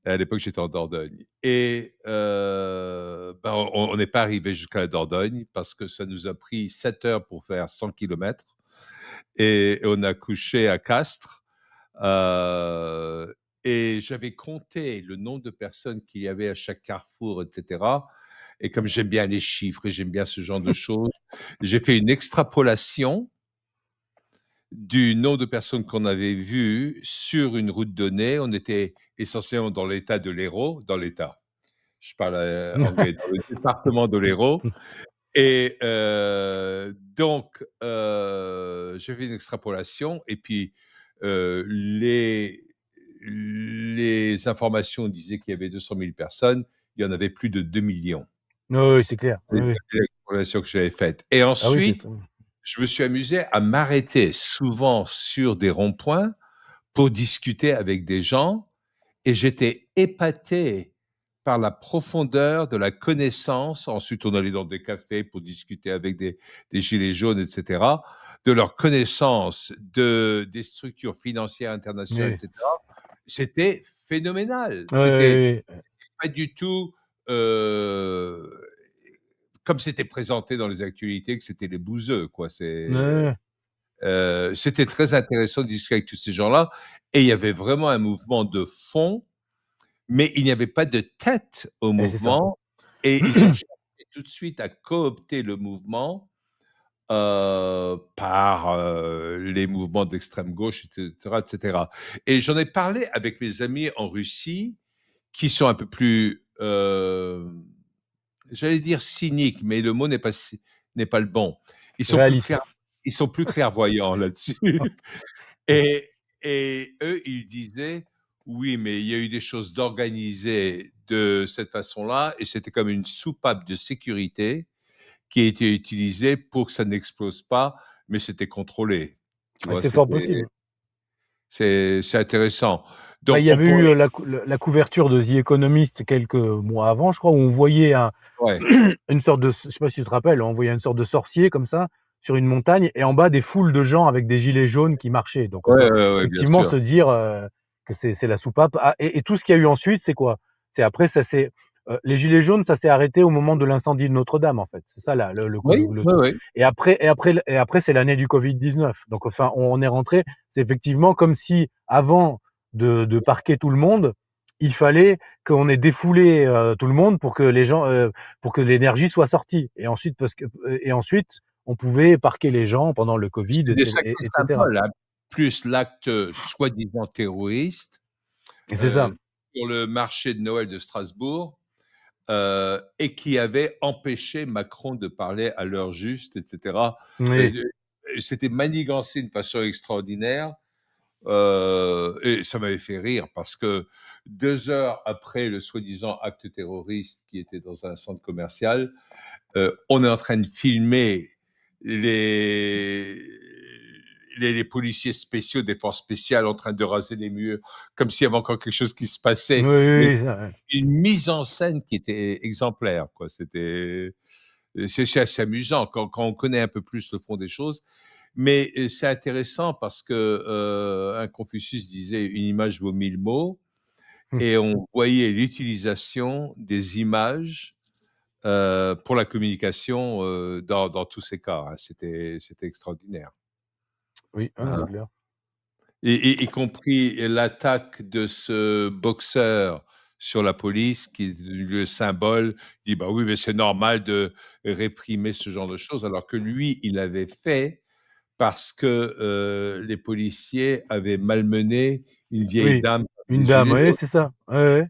À l'époque, j'étais en Dordogne. Et ben, on n'est pas arrivé jusqu'à la Dordogne parce que ça nous a pris 7 heures pour faire 100 kilomètres. Et on a couché à Castres. Euh, et j'avais compté le nombre de personnes qu'il y avait à chaque carrefour, etc. Et comme j'aime bien les chiffres et j'aime bien ce genre de choses, j'ai fait une extrapolation du nombre de personnes qu'on avait vues sur une route donnée. On était essentiellement dans l'état de l'Hérault, dans l'état, je parle anglais, dans le département de l'Hérault. Et donc, j'ai fait une extrapolation et puis les informations disaient qu'il y avait 200 000 personnes, il y en avait plus de 2 millions. Oui, oui, c'est clair. C'est Oui, oui. l'extrapolation que j'avais faite. Et Ah oui, c'est ensuite, ça. je me suis amusé à m'arrêter souvent sur des ronds-points pour discuter avec des gens et j'étais épaté par la profondeur de la connaissance. Ensuite, on allait dans des cafés pour discuter avec des gilets jaunes, etc., de leur connaissance des structures financières internationales, Oui, etc. C'était phénoménal. oui, C'était oui, oui. pas du tout euh, comme c'était présenté dans les actualités, que c'était les bouseux, quoi. Oui, oui. C'était très intéressant de discuter avec tous ces gens-là. Et il y avait vraiment un mouvement de fond, mais il n'y avait pas de tête au Et c'est ça. mouvement. Et ils ont cherché tout de suite à coopter le mouvement par les mouvements d'extrême gauche, etc., etc. Et j'en ai parlé avec mes amis en Russie, qui sont un peu plus, j'allais dire cyniques, mais le mot n'est pas le bon. Ils sont plus Réaliste. clairs, ils sont plus clairvoyants là-dessus. Et, et eux, ils disaient, oui, mais il y a eu des choses d'organisées de cette façon-là, et c'était comme une soupape de sécurité qui a été utilisée pour que ça n'explose pas, mais c'était contrôlé. Tu vois, C'est fort possible. c'est intéressant. Bah, Donc, il y on avait eu pourrait, la couverture de The Economist quelques mois avant, je crois, où on voyait ouais, une sorte de, je sais pas si tu te rappelles, on voyait une sorte de sorcier comme ça sur une montagne et en bas des foules de gens avec des gilets jaunes qui marchaient. Donc on ouais, peut ouais, ouais, bien effectivement sûr. se dire que c'est la soupape. Ah, et tout ce qu'il y a eu ensuite, c'est quoi? C'est après ça c'est les gilets jaunes, ça s'est arrêté au moment de l'incendie de Notre-Dame en fait. C'est ça là, Oui, le oui, truc. oui. Et après c'est l'année du Covid-19. Donc enfin on est rentré. C'est effectivement comme si avant de parquer tout le monde, il fallait qu'on ait défoulé tout le monde pour que les gens pour que l'énergie soit sortie. Et ensuite, on pouvait parquer les gens pendant le Covid, C'est des sacrés etc. symboles, hein, plus l'acte soi-disant terroriste Et c'est ça. euh, sur le marché de Noël de Strasbourg, et qui avait empêché Macron de parler à l'heure juste, etc. Oui, Euh, C'était manigancé d'une façon extraordinaire, et ça m'avait fait rire parce que 2 heures après le soi-disant acte terroriste qui était dans un centre commercial, on est en train de filmer les, les policiers spéciaux des forces spéciales en train de raser les murs, comme s'il y avait encore quelque chose qui se oui, passait, mais oui, ça, ouais. une mise en scène qui était exemplaire, quoi. C'est assez amusant quand on connaît un peu plus le fond des choses, mais c'est intéressant parce que un Confucius disait une image vaut 1000 mots, et on voyait l'utilisation des images pour la communication dans tous ces cas, hein. C'était extraordinaire. Oui, ah non, c'est clair. Y compris l'attaque de ce boxeur sur la police qui est devenu le symbole. Il dit: «Bah oui, mais c'est normal de réprimer ce genre de choses», alors que lui, il l'avait fait parce que les policiers avaient malmené une vieille Oui, dame parmi une les dame, gilets oui, jaunes. c'est ça. Ouais, ouais.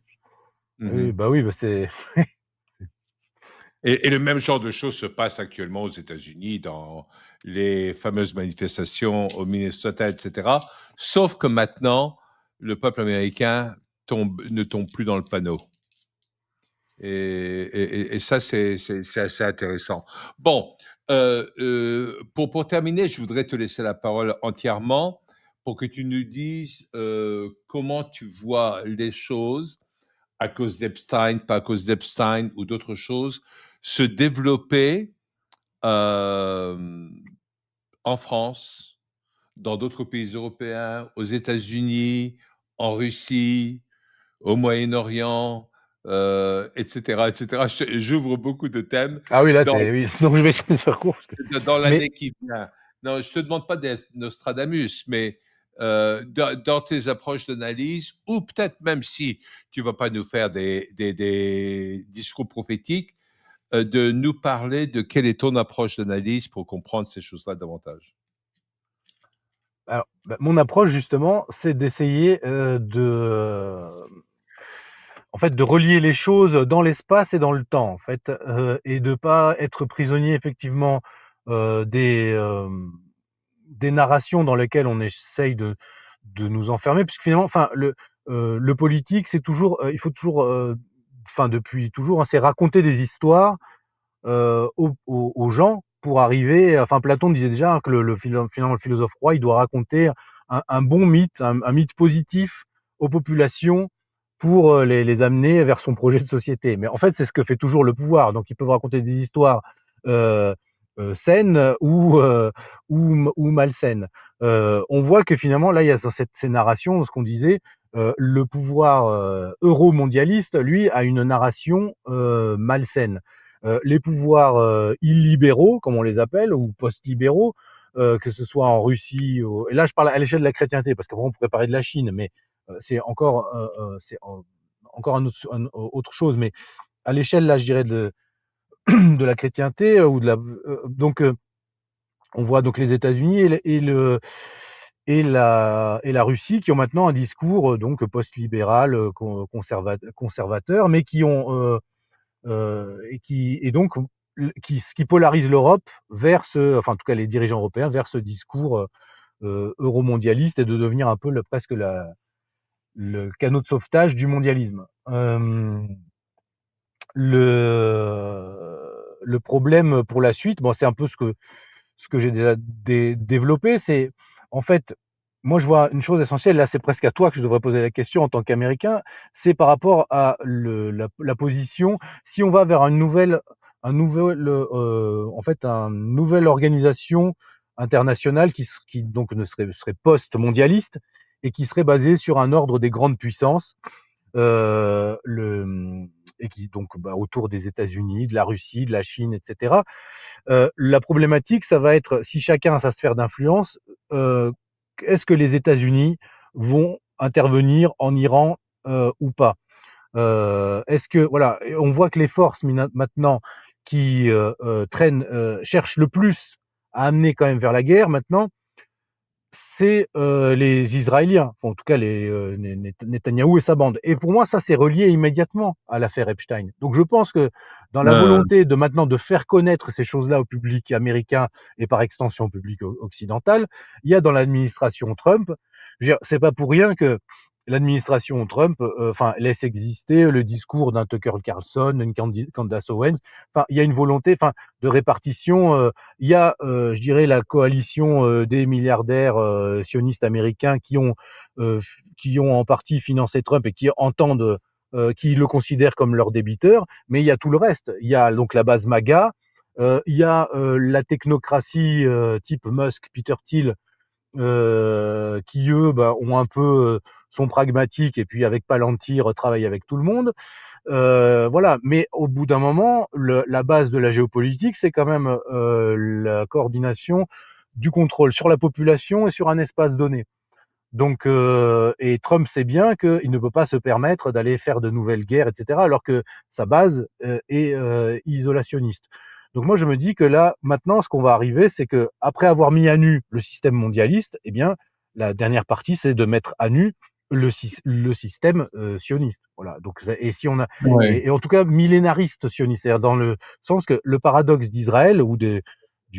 Oui, Mmh. bah oui, bah c'est Et le même genre de choses se passe actuellement aux États-Unis dans les fameuses manifestations au Minnesota, etc. Sauf que maintenant, le peuple américain ne tombe plus dans le panneau. Et ça, c'est assez intéressant. Bon, pour terminer, je voudrais te laisser la parole entièrement pour que tu nous dises comment tu vois les choses à cause d'Epstein, pas à cause d'Epstein ou d'autres choses, se développer euh, en France, dans d'autres pays européens, aux États-Unis, en Russie, au Moyen-Orient, etc., etc. J'ouvre beaucoup de thèmes ah oui, là dans, c'est oui. Donc je vais essayer de faire court parce que dans mais l'année qui vient. Non, je te demande pas d'être Nostradamus, mais dans tes approches d'analyse, ou peut-être même si tu vas pas nous faire des discours prophétiques, de nous parler de quelle est ton approche d'analyse pour comprendre ces choses-là davantage. alors, bah, mon approche justement, c'est d'essayer en fait, de relier les choses dans l'espace et dans le temps, en fait, et de pas être prisonnier effectivement euh, des euh, des narrations dans lesquelles on essaye de nous enfermer, puisque finalement, enfin, le politique, c'est toujours, il faut toujours, enfin depuis toujours, hein, c'est raconter des histoires aux gens pour arriver. Enfin, Platon disait déjà que finalement, le philosophe roi, il doit raconter un bon mythe, un mythe positif aux populations pour les amener vers son projet de société. Mais en fait, c'est ce que fait toujours le pouvoir. Donc, ils peuvent raconter des histoires euh, saines ou malsaines. On voit que finalement, là, il y a ces narrations, ce qu'on disait, le pouvoir euromondialiste, lui, a une narration malsaine. Les pouvoirs illibéraux, comme on les appelle, ou post-libéraux, que ce soit en Russie, et là je parle à l'échelle de la chrétienté, parce qu'après on pourrait parler de la Chine, mais c'est encore autre chose, mais à l'échelle là, je dirais de la chrétienté ou de la donc On voit donc les États-Unis et la Russie qui ont maintenant un discours donc post-libéral, conservateur, mais qui ont et donc qui polarise l'Europe vers enfin en tout cas les dirigeants européens vers ce discours euromondialiste et de devenir un peu presque le canot de sauvetage du mondialisme. Le problème pour la suite, bon, c'est un peu ce que j'ai déjà développé, c'est en fait, moi je vois une chose essentielle, là c'est presque à toi que je devrais poser la question en tant qu'Américain, c'est par rapport à la position, si on va vers en fait, une nouvelle organisation internationale qui donc serait post-mondialiste et qui serait basée sur un ordre des grandes puissances, et qui donc autour des États-Unis, de la Russie, de la Chine, etc. La problématique, ça va être si chacun a sa sphère d'influence, est-ce que les États-Unis vont intervenir en Iran ou pas? Est-ce que voilà, on voit que les forces maintenant qui traînent, cherchent le plus à amener quand même vers la guerre maintenant, c'est les Israéliens, enfin, en tout cas Netanyahou et sa bande. Et pour moi, ça c'est relié immédiatement à l'affaire Epstein. Donc je pense que dans la Euh, volonté de maintenant de faire connaître ces choses-là au public américain et par extension au public occidental, il y a dans l'administration Trump, je veux dire, c'est pas pour rien que l'administration Trump, enfin, laisse exister le discours d'un Tucker Carlson, une Candace Owens. Enfin, il y a une volonté, enfin, de répartition. Il y a, je dirais, la coalition des milliardaires sionistes américains qui ont en partie financé Trump et qui entendent, qui le considèrent comme leur débiteur. Mais il y a tout le reste. Il y a donc la base MAGA. Il y a la technocratie type Musk, Peter Thiel, qui eux ont un peu sont pragmatiques et puis avec Palantir travaillent avec tout le monde. Voilà, mais au bout d'un moment, la base de la géopolitique, c'est quand même la coordination du contrôle sur la population et sur un espace donné. Donc, et Trump sait bien qu'il ne peut pas se permettre d'aller faire de nouvelles guerres, etc., alors que sa base est isolationniste. Donc moi, je me dis que là, maintenant, ce qu'on va arriver, c'est que après avoir mis à nu le système mondialiste, eh bien, la dernière partie, c'est de mettre à nu le système sioniste. Voilà. Donc, et si on a, ouais. et en tout cas millénariste sioniste, c'est-à-dire dans le sens que le paradoxe d'Israël ou du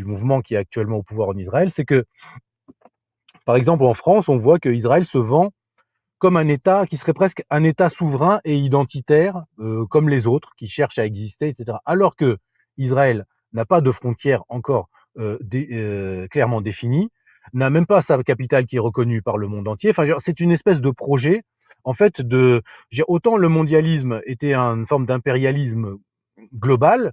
mouvement qui est actuellement au pouvoir en Israël, c'est que par exemple, en France, on voit que Israël se vend comme un État qui serait presque un État souverain et identitaire, comme les autres, qui cherchent à exister, etc. Alors que Israël n'a pas de frontières encore clairement définies, n'a même pas sa capitale qui est reconnue par le monde entier. Enfin, c'est une espèce de projet, en fait, autant le mondialisme était une forme d'impérialisme global,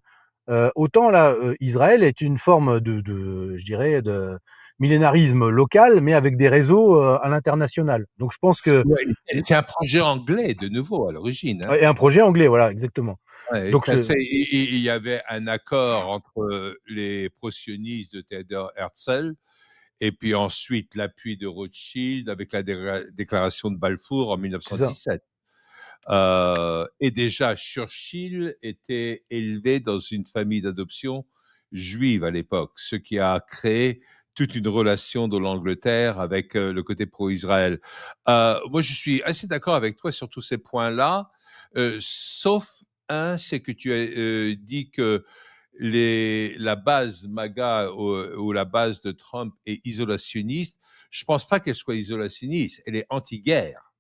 autant là, Israël est une forme je dirais, de millénarisme local, mais avec des réseaux à l'international. Donc je pense que Ouais, c'est un projet anglais de nouveau à l'origine, hein. et un projet anglais, voilà, exactement. Ouais, Donc c'est assez il y avait un accord entre les pro-sionistes de Theodor Herzl et puis ensuite l'appui de Rothschild avec la déclaration de Balfour en c'est ça. 1917. Et déjà Churchill était élevé dans une famille d'adoption juive à l'époque, ce qui a créé toute une relation de l'Angleterre avec le côté pro-Israël. Moi, je suis assez d'accord avec toi sur tous ces points-là, sauf un, c'est que tu as dit que la base MAGA ou la base de Trump est isolationniste. Je ne pense pas qu'elle soit isolationniste, elle est anti-guerre.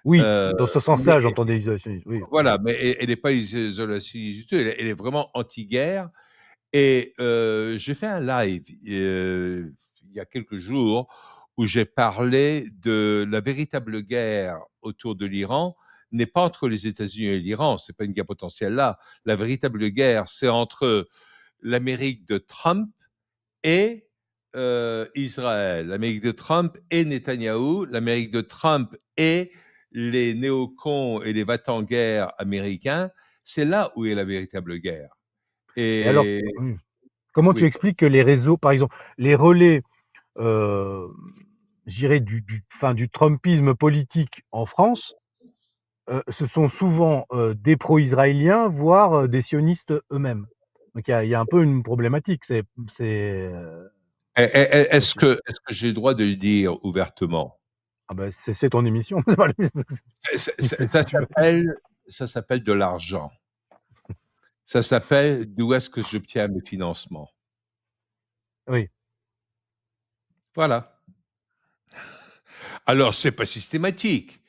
Oui, Euh, dans ce sens-là, mais j'entendais isolationnisme, oui. voilà, mais elle n'est pas isolationniste du tout, elle est vraiment anti-guerre. Et j'ai fait un live il y a quelques jours où j'ai parlé de la véritable guerre autour de l'Iran n'est pas entre les États-Unis et l'Iran, c'est pas une guerre potentielle là. La véritable guerre, c'est entre l'Amérique de Trump et Israël, l'Amérique de Trump et Netanyahou, l'Amérique de Trump et les néocons et les va-t-en-guerre américains, c'est là où est la véritable guerre. Et alors, Et comment tu oui, expliques que les réseaux, par exemple, les relais, heu, je dirais du trumpisme politique en France, ce sont souvent des pro-israéliens, voire des sionistes eux-mêmes. Donc il y a un peu une problématique. C'est Est-ce que j'ai le droit de le dire ouvertement? Ah bah, c'est ton émission, c'est pas tu fais ce que Ça tu veux. s'appelle de l'argent. Ça s'appelle d'où est-ce que j'obtiens mes financements. Oui, Voilà. Alors, c'est pas systématique.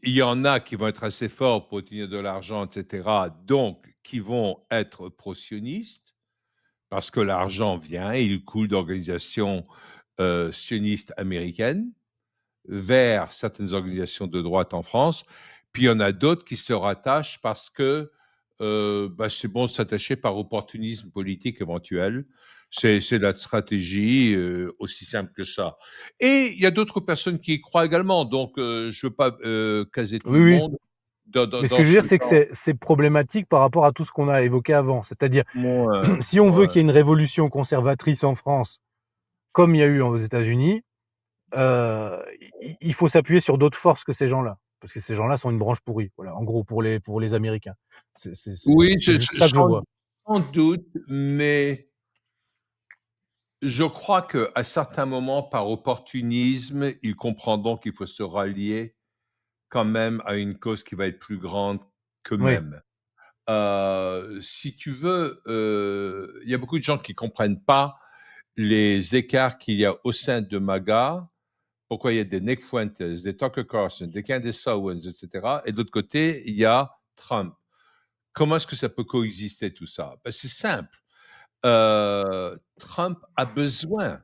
Il y en a qui vont être assez forts pour obtenir de l'argent, et cetera, donc qui vont être pro-sionistes parce que l'argent vient et il coule d'organisations, sionistes américaines vers certaines organisations de droite en France. Puis il y en a d'autres qui se rattachent parce que bah, c'est bon de s'attacher par opportunisme politique éventuel. C'est la stratégie, aussi simple que ça. Et il y a d'autres personnes qui y croient également. Donc, je ne veux pas caser tout oui, le oui. monde dans, dans, Mais ce que dans je veux ce dire, c'est que genre. c'est problématique par rapport à tout ce qu'on a évoqué avant. C'est-à-dire, Moi, si on veut moi, qu'il y ait une révolution conservatrice en France, comme il y a eu aux États-Unis, euh, il faut s'appuyer sur d'autres forces que ces gens-là. Parce que ces gens-là sont une branche pourrie. Voilà, en gros, pour les Américains. oui, C'est juste ça que je vois. sans doute, mais je crois qu'à certains moments, par opportunisme, ils comprendront qu'il faut se rallier quand même à une cause qui va être plus grande Oui, qu'eux-mêmes. Si tu veux, il y a beaucoup de gens qui comprennent pas les écarts qu'il y a au sein de MAGA, pourquoi il y a des Nick Fuentes, des Tucker Carlson, des Candace Owens, etc. Et de l'autre côté, il y a Trump. Comment est-ce que ça peut coexister tout ça? Ben, c'est simple. Trump a besoin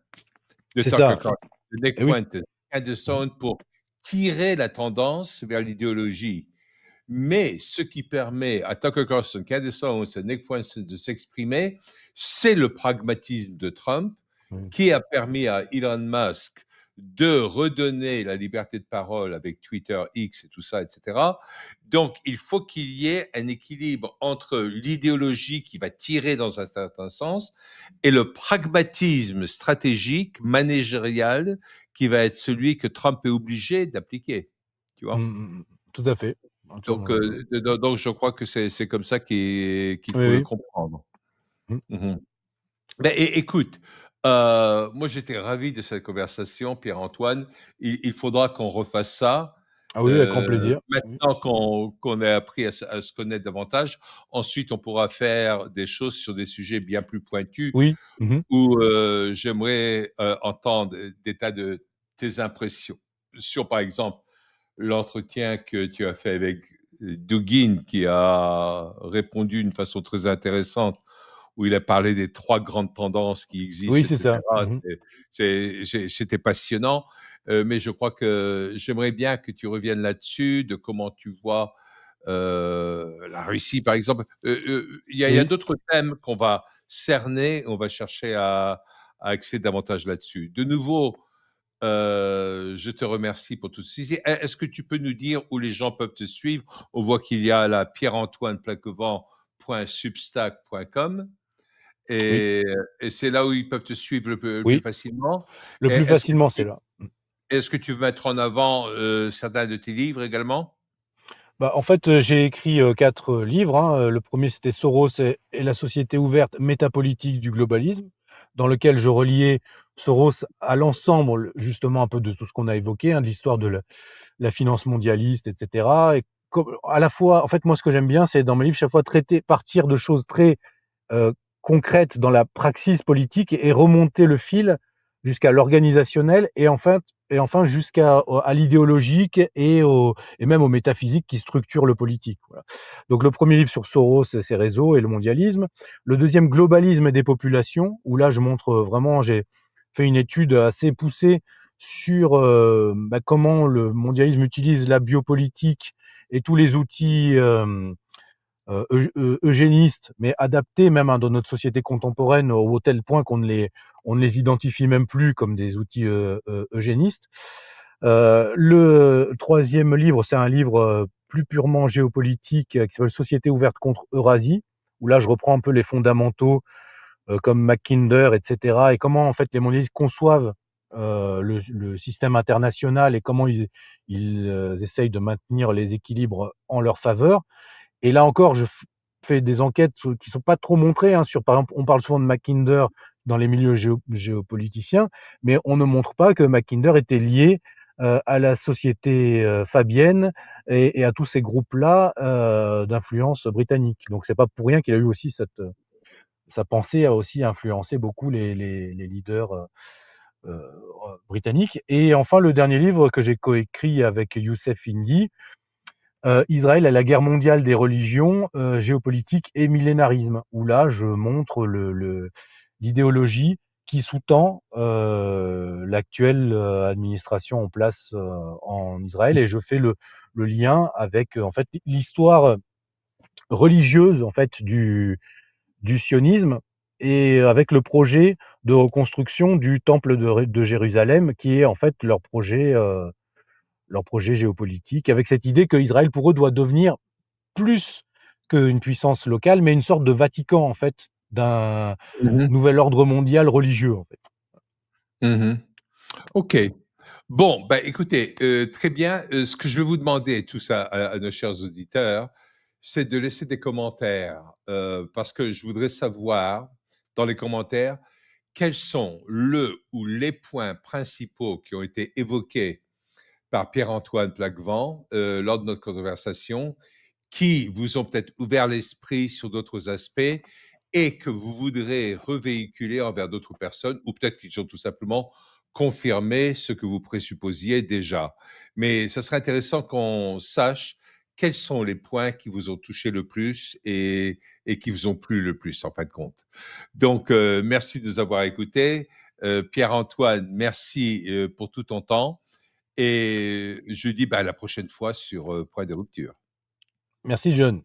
de c'est Tucker ça. Carlson, de Nick Et oui. Fuentes, Candace Mhm. Owens pour tirer la tendance vers l'idéologie. Mais ce qui permet à Tucker Carlson, Candace Owens et Nick Fuentes de s'exprimer, c'est le pragmatisme de Trump Mhm. qui a permis à Elon Musk de redonner la liberté de parole avec Twitter, X et tout ça, etc. Donc, il faut qu'il y ait un équilibre entre l'idéologie qui va tirer dans un certain sens et le pragmatisme stratégique, managérial, qui va être celui que Trump est obligé d'appliquer. Tu vois? Mhm. Tout à fait. Entièrement Donc, d'accord. je crois que c'est comme ça qu'il Oui, faut le oui. comprendre. Mhm. Mmh. Ben, écoute, moi j'étais ravi de cette conversation, Pierre-Antoine. Il faudra qu'on refasse ça, Ah oui, avec grand plaisir. Oui. maintenant qu'on a appris à se connaître davantage. Ensuite, on pourra faire des choses sur des sujets bien plus pointus Oui. Mhm. où, j'aimerais, entendre des tas de tes impressions sur, par exemple, l'entretien que tu as fait avec Dugin, qui a répondu d'une façon très intéressante, où il a parlé des 3 grandes tendances qui Oui, existent, et c'est ça. cetera. Mhm. C'était passionnant, mais je crois que j'aimerais bien que tu reviennes là-dessus, de comment tu vois, la Russie, par exemple. Il y a Oui. d'autres thèmes qu'on va cerner, on va chercher à axer davantage là-dessus. De nouveau, je te remercie pour tout ceci. Est-ce que tu peux nous dire où les gens peuvent te suivre? On voit qu'il y a la pierre-antoine-plaquevent.substack.com Oui. et c'est là où ils peuvent te suivre le plus Oui. facilement. Le Et plus facilement, c'est là. est-ce que tu veux mettre en avant certains de tes livres également? Bah, en fait, j'ai écrit, 4 livres, hein. Le 1er, c'était Soros et la société ouverte métapolitique du globalisme, dans lequel je reliais Soros à l'ensemble, justement, un peu de tout ce qu'on a évoqué, hein, de l'histoire de la finance mondialiste et cetera et comme à la fois en fait, moi, ce que j'aime bien, c'est dans mes livres, chaque fois partir de choses très heu, concrètes dans la praxis politique et remonter le fil jusqu'à l'organisationnel et enfin jusqu'à à l'idéologique et même aux métaphysiques qui structurent le politique, voilà. Donc le premier livre sur Soros et ses réseaux et le mondialisme. Le deuxième, Globalisme des populations, où là je montre, vraiment j'ai fait une étude assez poussée sur, bah, comment le mondialisme utilise la biopolitique et tous les outils, eugénistes, mais adaptés même, hein, dans notre société contemporaine au tel point on ne les identifie même plus comme des outils eugénistes. Le troisième livre, c'est un livre plus purement géopolitique qui s'appelle Société ouverte contre Eurasie, où là je reprends un peu les fondamentaux comme Mackinder, etc. Et comment en fait les mondialistes conçoivent le système international et comment ils essayent de maintenir les équilibres en leur faveur. Et là encore, fais des enquêtes qui sont pas trop montrées, hein, sur, par exemple, on parle souvent de Mackinder dans les milieux géopoliticiens, mais on ne montre pas que Mackinder était lié à la société fabienne et à tous ces groupes-là d'influence britannique. Donc c'est pas pour rien qu'il a eu aussi sa pensée a aussi influencé beaucoup les leaders britanniques. Et enfin, le dernier livre que j'ai coécrit avec Youssef Indy, Israël à la guerre mondiale des religions, géopolitique et millénarisme, où là, je montre l'idéologie qui sous-tend l'actuelle administration en place en Israël, et je fais le lien avec en fait l'histoire religieuse en fait du sionisme et avec le projet de reconstruction du temple de Jérusalem, qui est en fait leur projet géopolitique, avec cette idée que Israël pour eux doit devenir plus qu'une puissance locale, mais une sorte de Vatican en fait, d'un Mmh. nouvel ordre mondial religieux en fait. Mmh. OK. Bon, bah, écoutez, très bien. Ce que je vais vous demander tous à nos chers auditeurs, c'est de laisser des commentaires, parce que je voudrais savoir, dans les commentaires, quels sont le ou les points principaux qui ont été évoqués par Pierre-Antoine Plaquevent, lors de notre conversation, qui vous ont peut-être ouvert l'esprit sur d'autres aspects et que vous voudrez revéhiculer envers d'autres personnes, ou peut-être qu'ils ont tout simplement confirmé ce que vous présupposiez déjà. Mais ce serait intéressant qu'on sache quels sont les points qui vous ont touché le plus et qui vous ont plu le plus, en fin de compte. Donc, merci de nous avoir écoutés. Pierre-Antoine, merci pour tout ton temps. Et je dis bah, à la prochaine fois sur Point de rupture. Merci John.